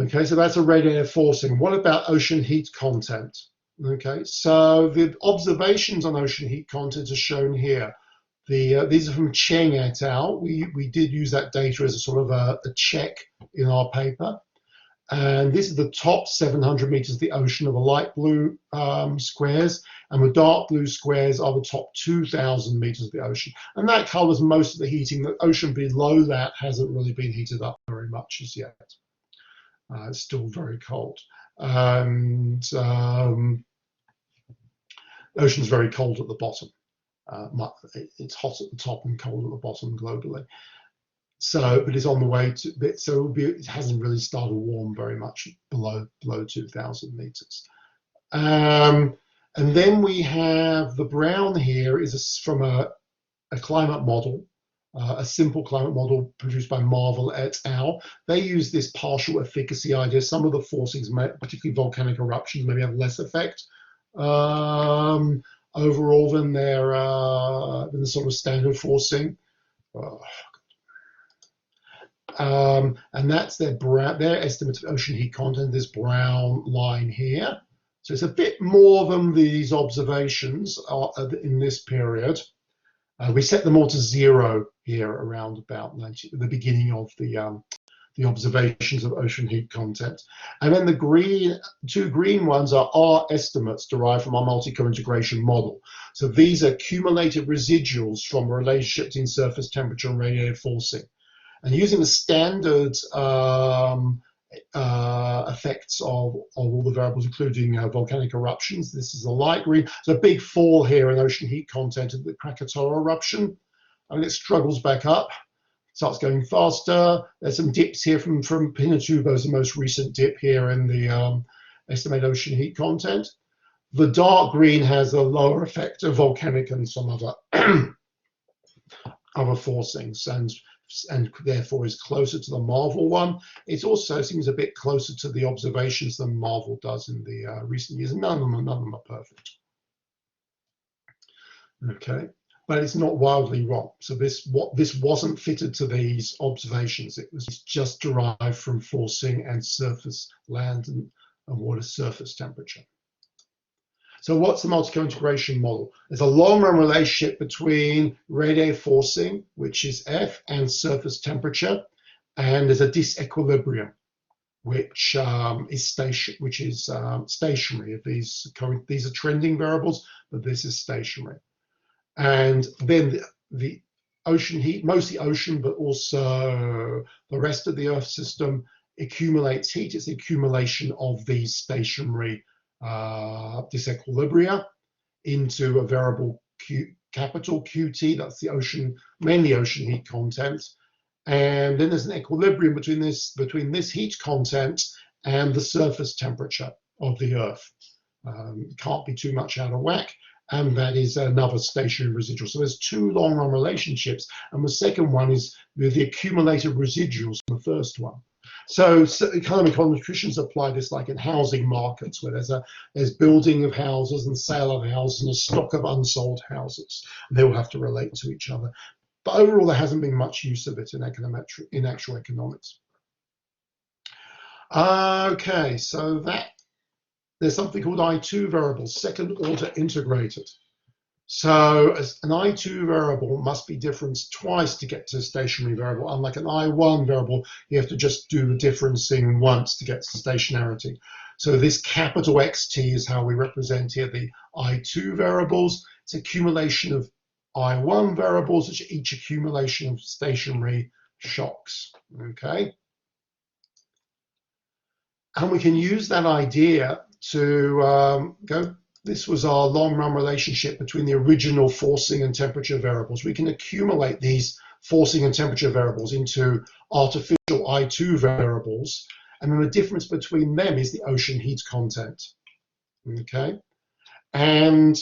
Okay, so that's a radiative forcing. What about ocean heat content? Okay, so the observations on ocean heat content are shown here. These are from Cheng et al. We did use that data as a sort of a check in our paper. And this is the top 700 meters of the ocean of the light blue squares, and the dark blue squares are the top 2,000 meters of the ocean. And that covers most of the heating. The ocean below that hasn't really been heated up very much as yet. It's still very cold. And the ocean's very cold at the bottom. It's hot at the top and cold at the bottom globally. So, but it's on the way to, so it hasn't really started to warm very much below 2,000 meters. And then we have the brown here is from a climate model, a simple climate model produced by Marvel et al. They use this partial efficacy idea. Some of the forcings, particularly volcanic eruptions, maybe have less effect overall than than the sort of standard forcing. And that's their estimate of ocean heat content, this brown line here. So it's a bit more than these observations in this period. We set them all to 0 here around about the beginning of the observations of ocean heat content. And then the two green ones are our estimates derived from our multi-co-integration model. So these are cumulative residuals from a relationship between surface temperature and radiative forcing. And using the standard effects of all the variables, including volcanic eruptions, this is a light green. So a big fall here in ocean heat content of the Krakatoa eruption. And it struggles back up, starts going faster. There's some dips here from Pinatubo, is the most recent dip here in the estimated ocean heat content. The dark green has a lower effect of volcanic and some other other forcings, and therefore is closer to the Marvel one. It also seems a bit closer to the observations than Marvel does in the recent years. None of them are perfect. Okay, but it's not wildly wrong. So this wasn't fitted to these observations. It was just derived from forcing and surface land and water surface temperature. So what's the multi-co-integration model? There's a long-run relationship between radiative forcing, which is F, and surface temperature, and there's a disequilibrium, which is stationary. These are trending variables, but this is stationary. And then the ocean heat, mostly ocean, but also the rest of the Earth system accumulates heat. It's the accumulation of these stationary disequilibria into a variable capital QT. That's the ocean, mainly ocean heat content. And then there's an equilibrium between this heat content and the surface temperature of the Earth. It can't be too much out of whack. And that is another stationary residual. So there's two long-run relationships. And the second one is with the accumulated residuals from the first one. So economic econometricians apply this like in housing markets, where there's building of houses and sale of houses and a stock of unsold houses. And they all have to relate to each other. But overall, there hasn't been much use of it in actual economics. Okay, so there's something called I2 variables, second order integrated. So an I2 variable must be differenced twice to get to a stationary variable. Unlike an I1 variable, you have to just do the differencing once to get to stationarity. So this capital XT is how we represent here the I2 variables. It's accumulation of I1 variables, which are each accumulation of stationary shocks, okay? And we can use that idea to this was our long-run relationship between the original forcing and temperature variables. We can accumulate these forcing and temperature variables into artificial I2 variables, and then the difference between them is the ocean heat content, okay? And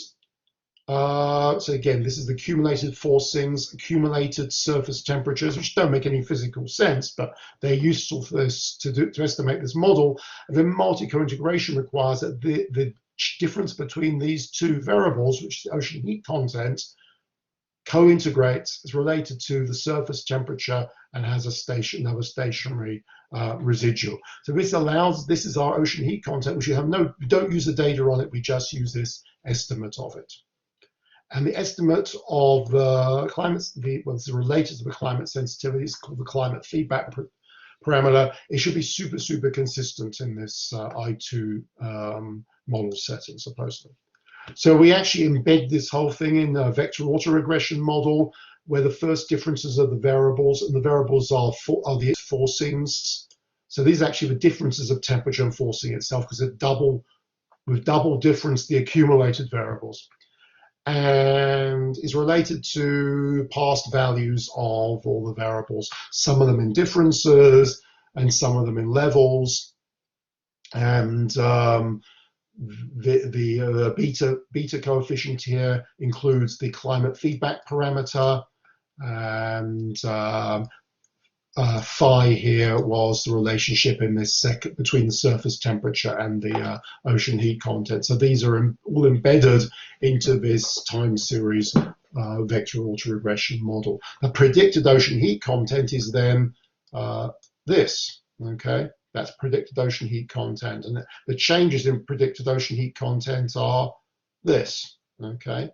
so again, this is the accumulated forcings, accumulated surface temperatures, which don't make any physical sense, but they're useful for this to estimate this model. And then multi-co-integration requires that the difference between these two variables, which is the ocean heat content, co-integrates, is related to the surface temperature and has another stationary residual. So this is our ocean heat content, which we don't use the data on it, we just use this estimate of it. And the estimate of the climate, what's related to the climate sensitivity, is called the climate feedback parameter. It should be super, super consistent in this I2 model setting, supposedly. So we actually embed this whole thing in a vector autoregression model, where the first differences are the variables, and the variables are the forcings. So these are actually the differences of temperature and forcing itself, because we've double difference the accumulated variables, and is related to past values of all the variables, some of them in differences and some of them in levels. And the beta coefficient here includes the climate feedback parameter, and phi here was the relationship in this between the surface temperature and the ocean heat content. So these are all embedded into this time series vector autoregression model. The predicted ocean heat content is then this, okay? That's predicted ocean heat content. And the changes in predicted ocean heat content are this, okay?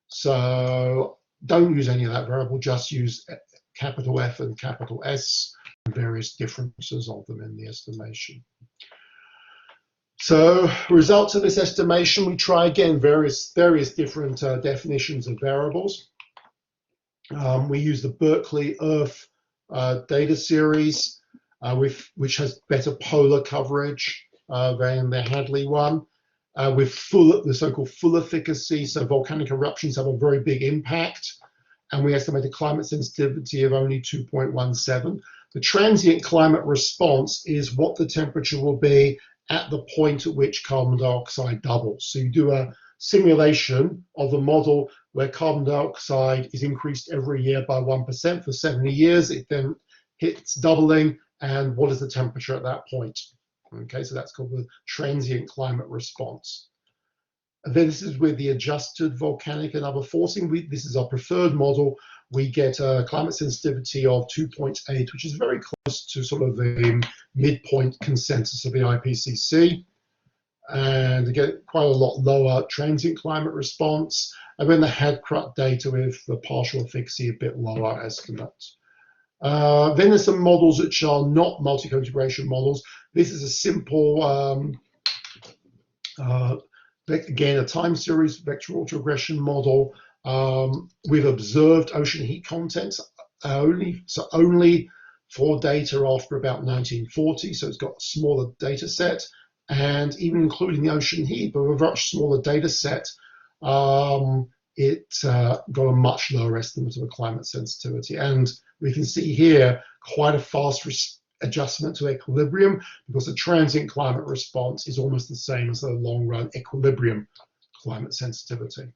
So don't use any of that variable, just use capital F and capital S, and various differences of them in the estimation. So results of this estimation, we try again various different definitions of variables. We use the Berkeley Earth data series, which has better polar coverage than the Hadley one, with the so-called full efficacy. So volcanic eruptions have a very big impact, and we estimate a climate sensitivity of only 2.17. The transient climate response is what the temperature will be at the point at which carbon dioxide doubles. So you do a simulation of a model where carbon dioxide is increased every year by 1% for 70 years. It then hits doubling, and what is the temperature at that point? Okay, so that's called the transient climate response. And then this is with the adjusted volcanic and other forcing. This is our preferred model. We get a climate sensitivity of 2.8, which is very close to sort of the midpoint consensus of the IPCC. And again, quite a lot lower transient climate response. And then the head-crut data with the partial efficacy a bit lower estimates. Then there's some models which are not multi-co-integration models. This is a simple again, a time series vector autoregression model with observed ocean heat content only for data after about 1940. So it's got a smaller data set, and even including the ocean heat, but with a much smaller data set, it got a much lower estimate of a climate sensitivity. And we can see here quite a fast adjustment to equilibrium, because the transient climate response is almost the same as the long run equilibrium climate sensitivity.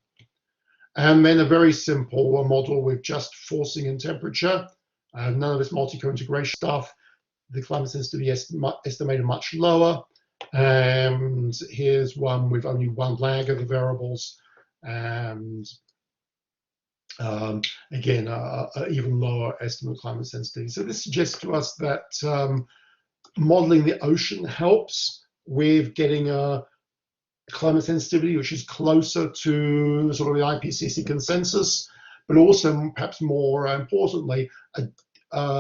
And then a very simple model with just forcing and temperature, none of this multi-co-integration stuff. The climate sensitivity estimated much lower. And here's one with only one lag of the variables, and again, even lower estimate of climate sensitivity. So this suggests to us that modeling the ocean helps with getting a climate sensitivity which is closer to sort of the IPCC consensus, but also perhaps more importantly, a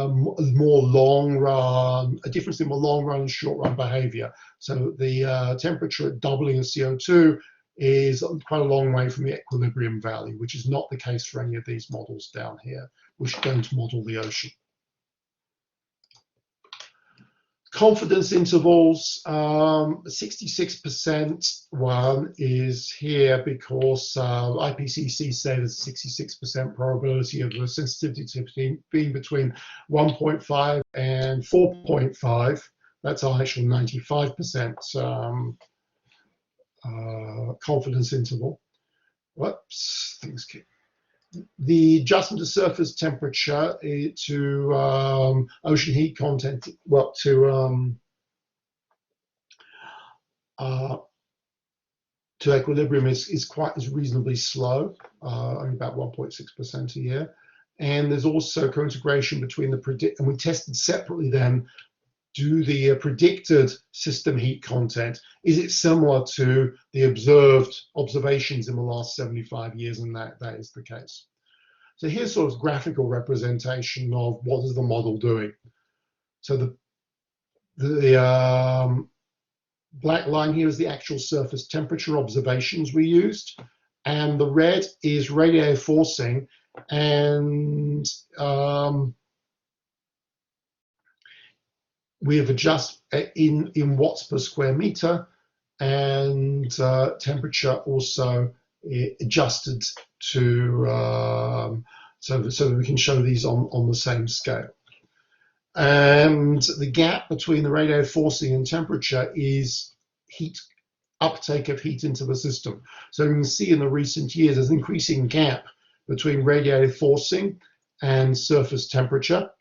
more long run, a difference in more long run and short run behavior. So the temperature doubling of CO2 is quite a long way from the equilibrium value, which is not the case for any of these models down here, which don't model the ocean. Confidence intervals, 66% one is here because IPCC say there's a 66% probability of the sensitivity being between 1.5 and 4.5. That's our actual 95% confidence interval. Whoops, things keep. The adjustment to surface temperature to ocean heat content, well, to equilibrium is reasonably slow, only about 1.6% a year. And there's also co-integration between the and we tested separately then, do the predicted system heat content, is it similar to the observed observations in the last 75 years? And that is the case. So here's sort of graphical representation of what is the model doing. So the black line here is the actual surface temperature observations we used, and the red is radiative forcing, and we have adjusted in watts per square meter, and temperature also adjusted to so that we can show these on the same scale. And the gap between the radiative forcing and temperature is heat uptake of heat into the system. So you can see in the recent years there's an increasing gap between radiative forcing and surface temperature.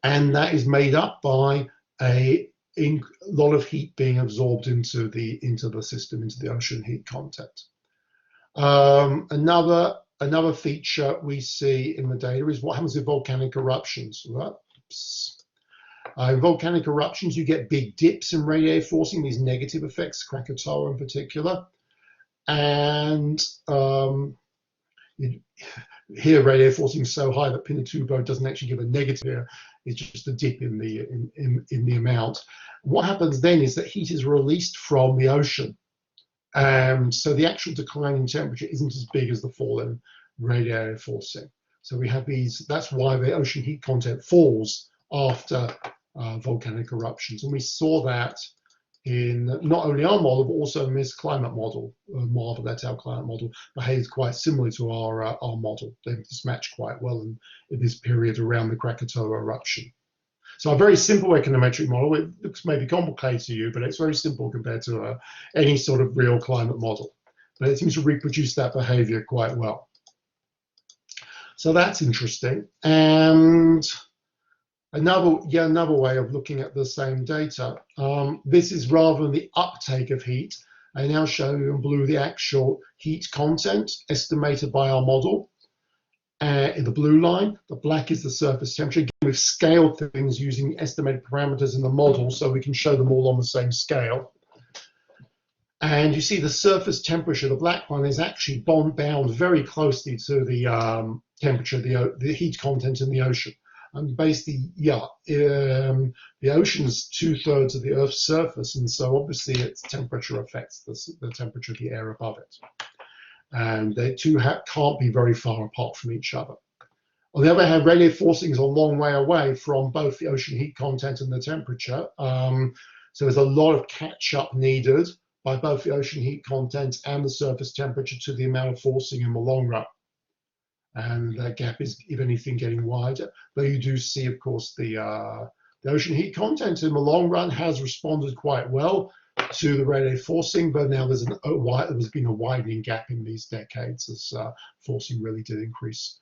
And that is made up by a lot of heat being absorbed into the system, into the ocean heat content. Another feature we see in the data is what happens with volcanic eruptions. In volcanic eruptions, you get big dips in radiative forcing, these negative effects, Krakatoa in particular. And here radiative forcing is so high that Pinatubo doesn't actually give a negative here. It's just a dip in the amount. What happens then is that heat is released from the ocean. So the actual decline in temperature isn't as big as the fall in radiative forcing. So we have these, that's why the ocean heat content falls after volcanic eruptions. And we saw that in not only our model, but also in this climate model. Marvel, that's our climate model, behaves quite similarly to our model. They just match quite well in this period around the Krakatoa eruption. So a very simple econometric model. It looks maybe complicated to you, but it's very simple compared to any sort of real climate model. But it seems to reproduce that behavior quite well. So that's interesting. And another way of looking at the same data. This is rather than the uptake of heat. I now show you in blue the actual heat content estimated by our model. In the blue line, the black is the surface temperature. Again, we've scaled things using estimated parameters in the model so we can show them all on the same scale. And you see the surface temperature, the black one, is actually bound very closely to the temperature, the heat content in the ocean. And basically, yeah, the ocean is 2/3 of the Earth's surface, and so obviously its temperature affects the temperature of the air above it. And they two can't be very far apart from each other. On the other hand, radiative forcing is a long way away from both the ocean heat content and the temperature. So there's a lot of catch-up needed by both the ocean heat content and the surface temperature to the amount of forcing in the long run. And that gap is, if anything, getting wider. But you do see, of course, the ocean heat content in the long run has responded quite well to the radiative forcing, but now there's been a widening gap in these decades as forcing really did increase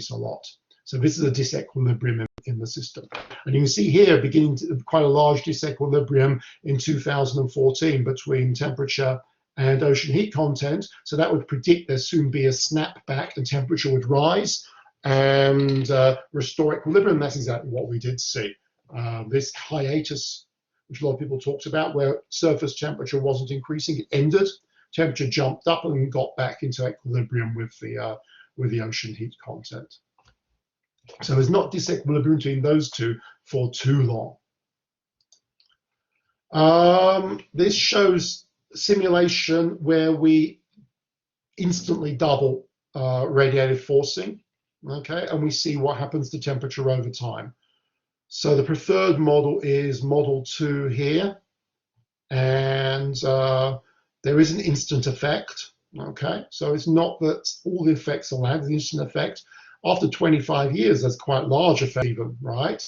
a lot. So this is a disequilibrium in the system. And you can see here beginning to quite a large disequilibrium in 2014 between temperature and ocean heat content. So that would predict there'd soon be a snapback and temperature would rise and restore equilibrium. That's exactly what we did see. This hiatus, which a lot of people talked about, where surface temperature wasn't increasing, it ended. Temperature jumped up and got back into equilibrium with the ocean heat content. So there's not disequilibrium between those two for too long. This shows simulation where we instantly double radiative forcing, okay, and we see what happens to temperature over time. So the preferred model is model 2 here, and there is an instant effect, okay? So it's not that all the effects are lagged, the instant effect. After 25 years, that's quite large effect even, right?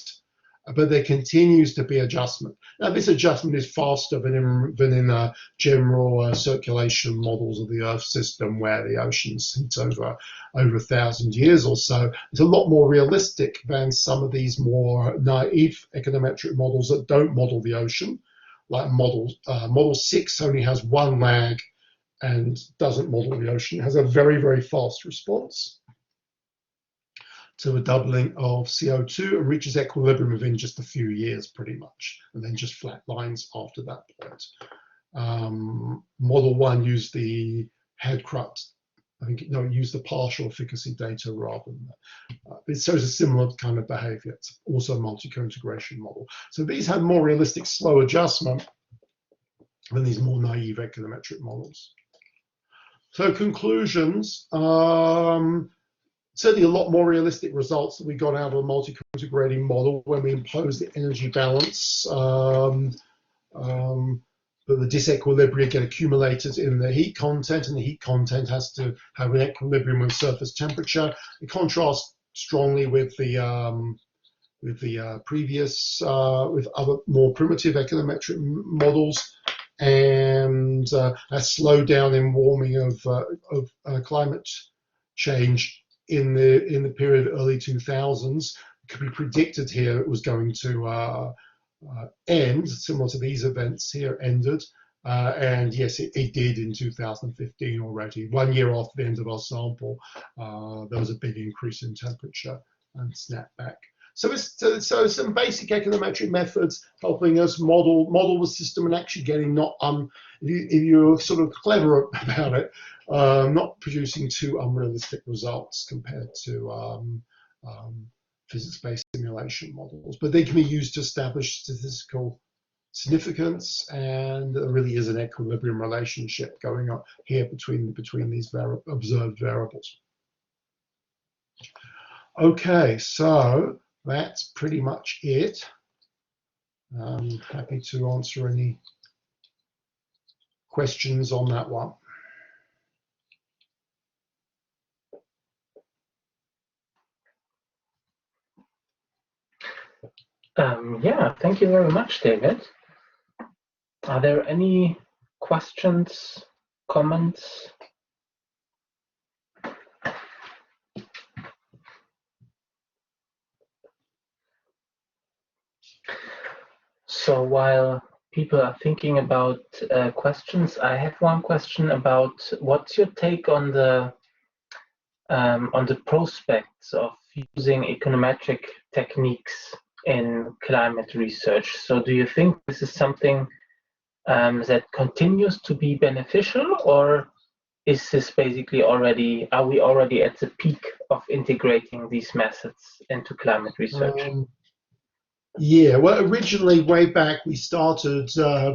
But there continues to be adjustment. Now, this adjustment is faster than in general circulation models of the Earth system, where the oceans heat over 1,000 years or so. It's a lot more realistic than some of these more naive econometric models that don't model the ocean. Like model 6 only has one lag and doesn't model the ocean. It has a very, very fast response to a doubling of CO2 and reaches equilibrium within just a few years, pretty much, and then just flat lines after that point. Model 1 used the headcrust, it used the partial efficacy data rather than that. It shows a similar kind of behavior. It's also a multi-co-integration model. So these have more realistic slow adjustment than these more naive econometric models. So conclusions. Certainly a lot more realistic results that we got out of a multi-co-integrating model when we imposed the energy balance. But the disequilibria get accumulated in the heat content, and the heat content has to have an equilibrium with surface temperature. It contrasts strongly with the previous, with other more primitive econometric models, and a slowdown in warming of climate change in the period of early 2000s. It could be predicted here it was going to end, similar to these events here ended. And yes, it did in 2015 already. 1 year after the end of our sample, there was a big increase in temperature and snapback. So some basic econometric methods helping us model the system and actually getting if you're sort of clever about it, not producing too unrealistic results compared to physics-based simulation models. But they can be used to establish statistical significance, and there really is an equilibrium relationship going on here between these observed variables. Okay, so that's pretty much it. I'm happy to answer any questions on that one. Yeah, thank you very much, David. Are there any questions, comments? So while people are thinking about questions. I have one question about what's your take on the prospects of using econometric techniques in climate research. So do you think this is something that continues to be beneficial, or is this basically are we already at the peak of integrating these methods into climate research? Yeah, well, originally, way back, we started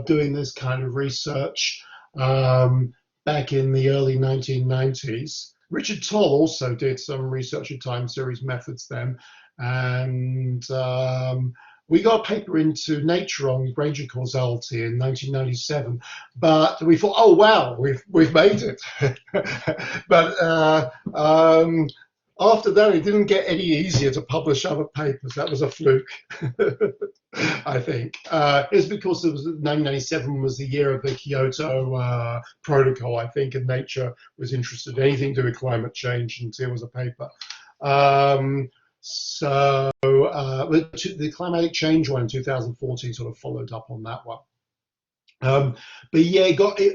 doing this kind of research back in the early 1990s. Richard Toll also did some research in time series methods then, and we got a paper into Nature on Granger causality in 1997. But we thought, oh wow, we've made it. But after that, it didn't get any easier to publish other papers. That was a fluke. I think it's because it was 1997 was the year of the Kyoto Protocol, I think, and Nature was interested in anything to do with climate change until it was a paper. The climatic change one in 2014 sort of followed up on that one. But yeah,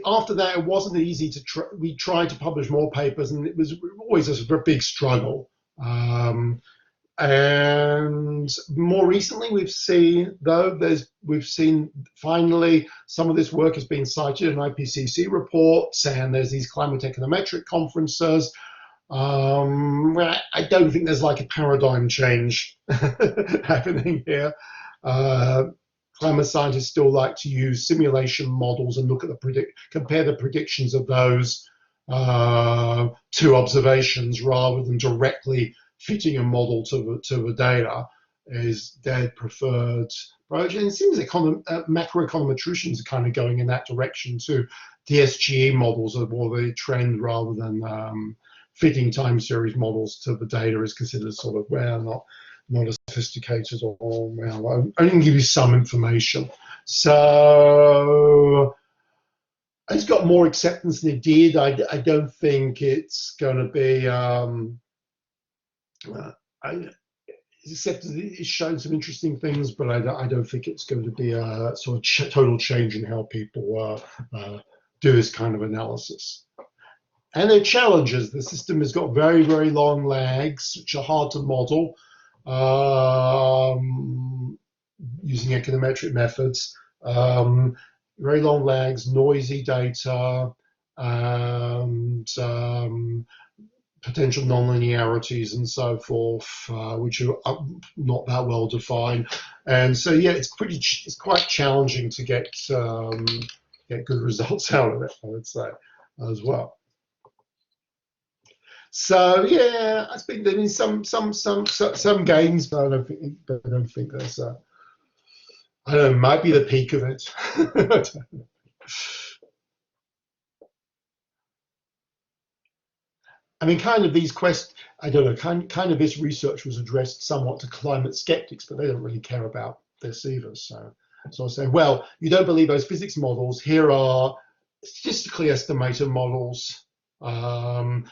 after that, it wasn't easy to we tried to publish more papers, and it was always a big struggle. And more recently, we've seen finally some of this work has been cited in IPCC reports, and there's these climate econometric conferences. I don't think there's like a paradigm change happening here. Climate scientists still like to use simulation models and look at compare the predictions of those two observations rather than directly fitting a model to the data is their preferred approach. And it seems that macroeconometricians are kind of going in that direction too. DSGE models are more the trend rather than fitting time series models to the data is considered sort of, well, not as sophisticated or well, I'm only going to give you some information. So it's got more acceptance than it did. I don't think it's going to be accepted. It's shown some interesting things, but I don't think it's going to be a sort of total change in how people do this kind of analysis. And there are challenges. The system has got very, very long lags, which are hard to model using econometric methods. Very long lags, noisy data, and potential nonlinearities and so forth, which are not that well defined. And so, yeah, it's quite challenging to get good results out of it, I would say, as well. So yeah, I think there is some gains, but I don't think there's. I don't know, it might be the peak of it. I mean, kind of these I don't know, kind of this research was addressed somewhat to climate skeptics, but they don't really care about this either. So I say, well, you don't believe those physics models. Here are statistically estimated models,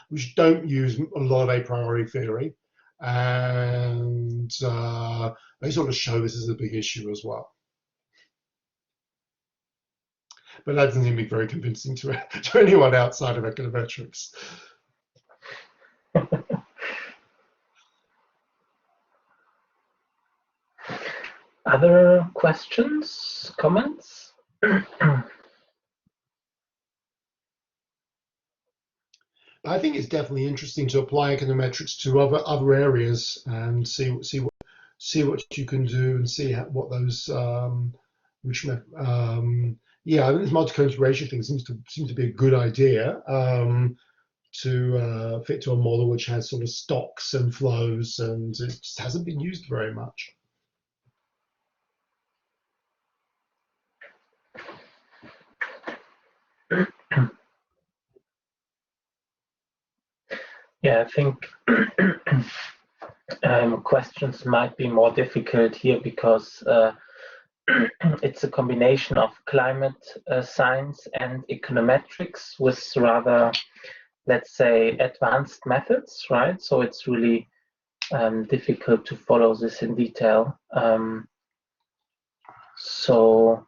which don't use a lot of a priori theory, and they sort of show this as a big issue as well. But that doesn't seem to be very convincing to anyone outside of econometrics. Other questions, comments? I think it's definitely interesting to apply econometrics to other areas and see what you can do and see what those yeah, I think this multi-currency ratio thing seems to be a good idea to fit to a model which has sort of stocks and flows, and it just hasn't been used very much. Yeah, I think questions might be more difficult here because it's a combination of climate science and econometrics with rather, let's say, advanced methods, right? So it's really difficult to follow this in detail. So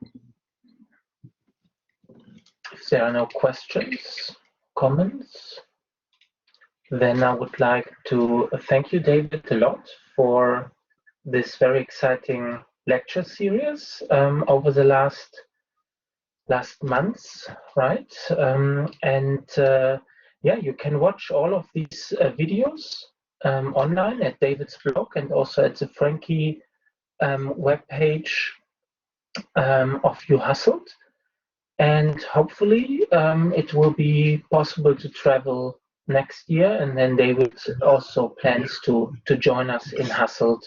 there are no questions, comments, then I would like to thank you, David, a lot for this very exciting lecture series over the last months, right? Yeah, you can watch all of these videos online at David's blog and also at the Francqui webpage of You Hustled. And hopefully it will be possible to travel next year. And then David also plans to join us in Hustled.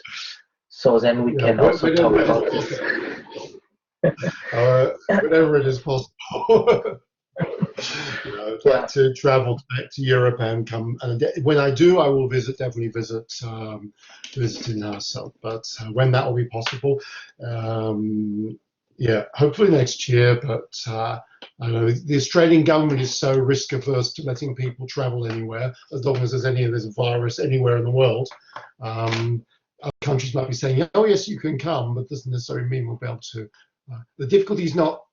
So then we can also talk about this. Whenever it is possible. I'd like to travel back to Europe and come. And when I do, I will definitely visit in Hustle. But when that will be possible, yeah, hopefully next year. But I know the Australian government is so risk averse to letting people travel anywhere, as long as there's a virus anywhere in the world. Other countries might be saying, "Oh yes, you can come," but doesn't necessarily mean we'll be able to. The difficulty is not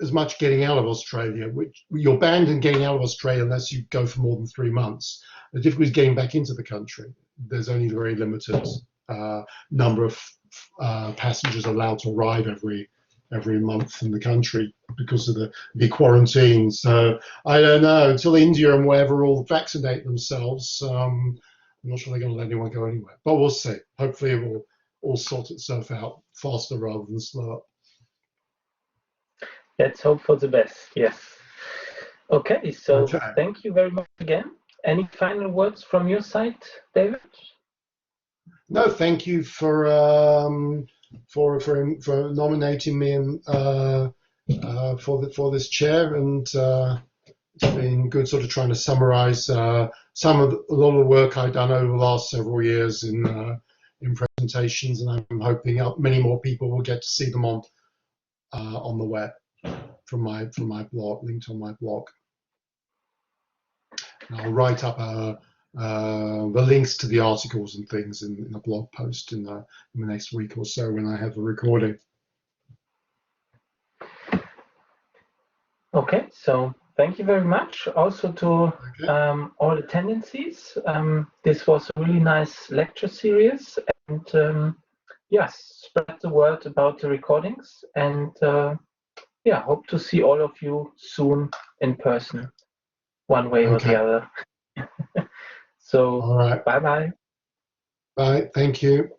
as much getting out of Australia, which you're banned in getting out of Australia unless you go for more than 3 months. The difficulty is getting back into the country. There's only a very limited number of passengers allowed to arrive every month in the country because of the quarantine. So I don't know, until India and wherever all vaccinate themselves, I'm not sure they're going to let anyone go anywhere. But we'll see. Hopefully it will all sort itself out faster rather than slower. Let's hope for the best, yes. Okay, so Thank you very much again. Any final words from your side, David? No, thank you for nominating me for this chair, and it's been good sort of trying to summarize a lot of the work I've done over the last several years in presentations, and I'm hoping many more people will get to see them on the web from my blog, linked on my blog. And I'll write up the links to the articles and things in a blog post in the next week or so when I have the recording. Okay, so thank you very much also to all attendances. This was a really nice lecture series, and yes, spread the word about the recordings, and yeah, hope to see all of you soon in person, one way or the other. So, all right. bye-bye. Bye, thank you.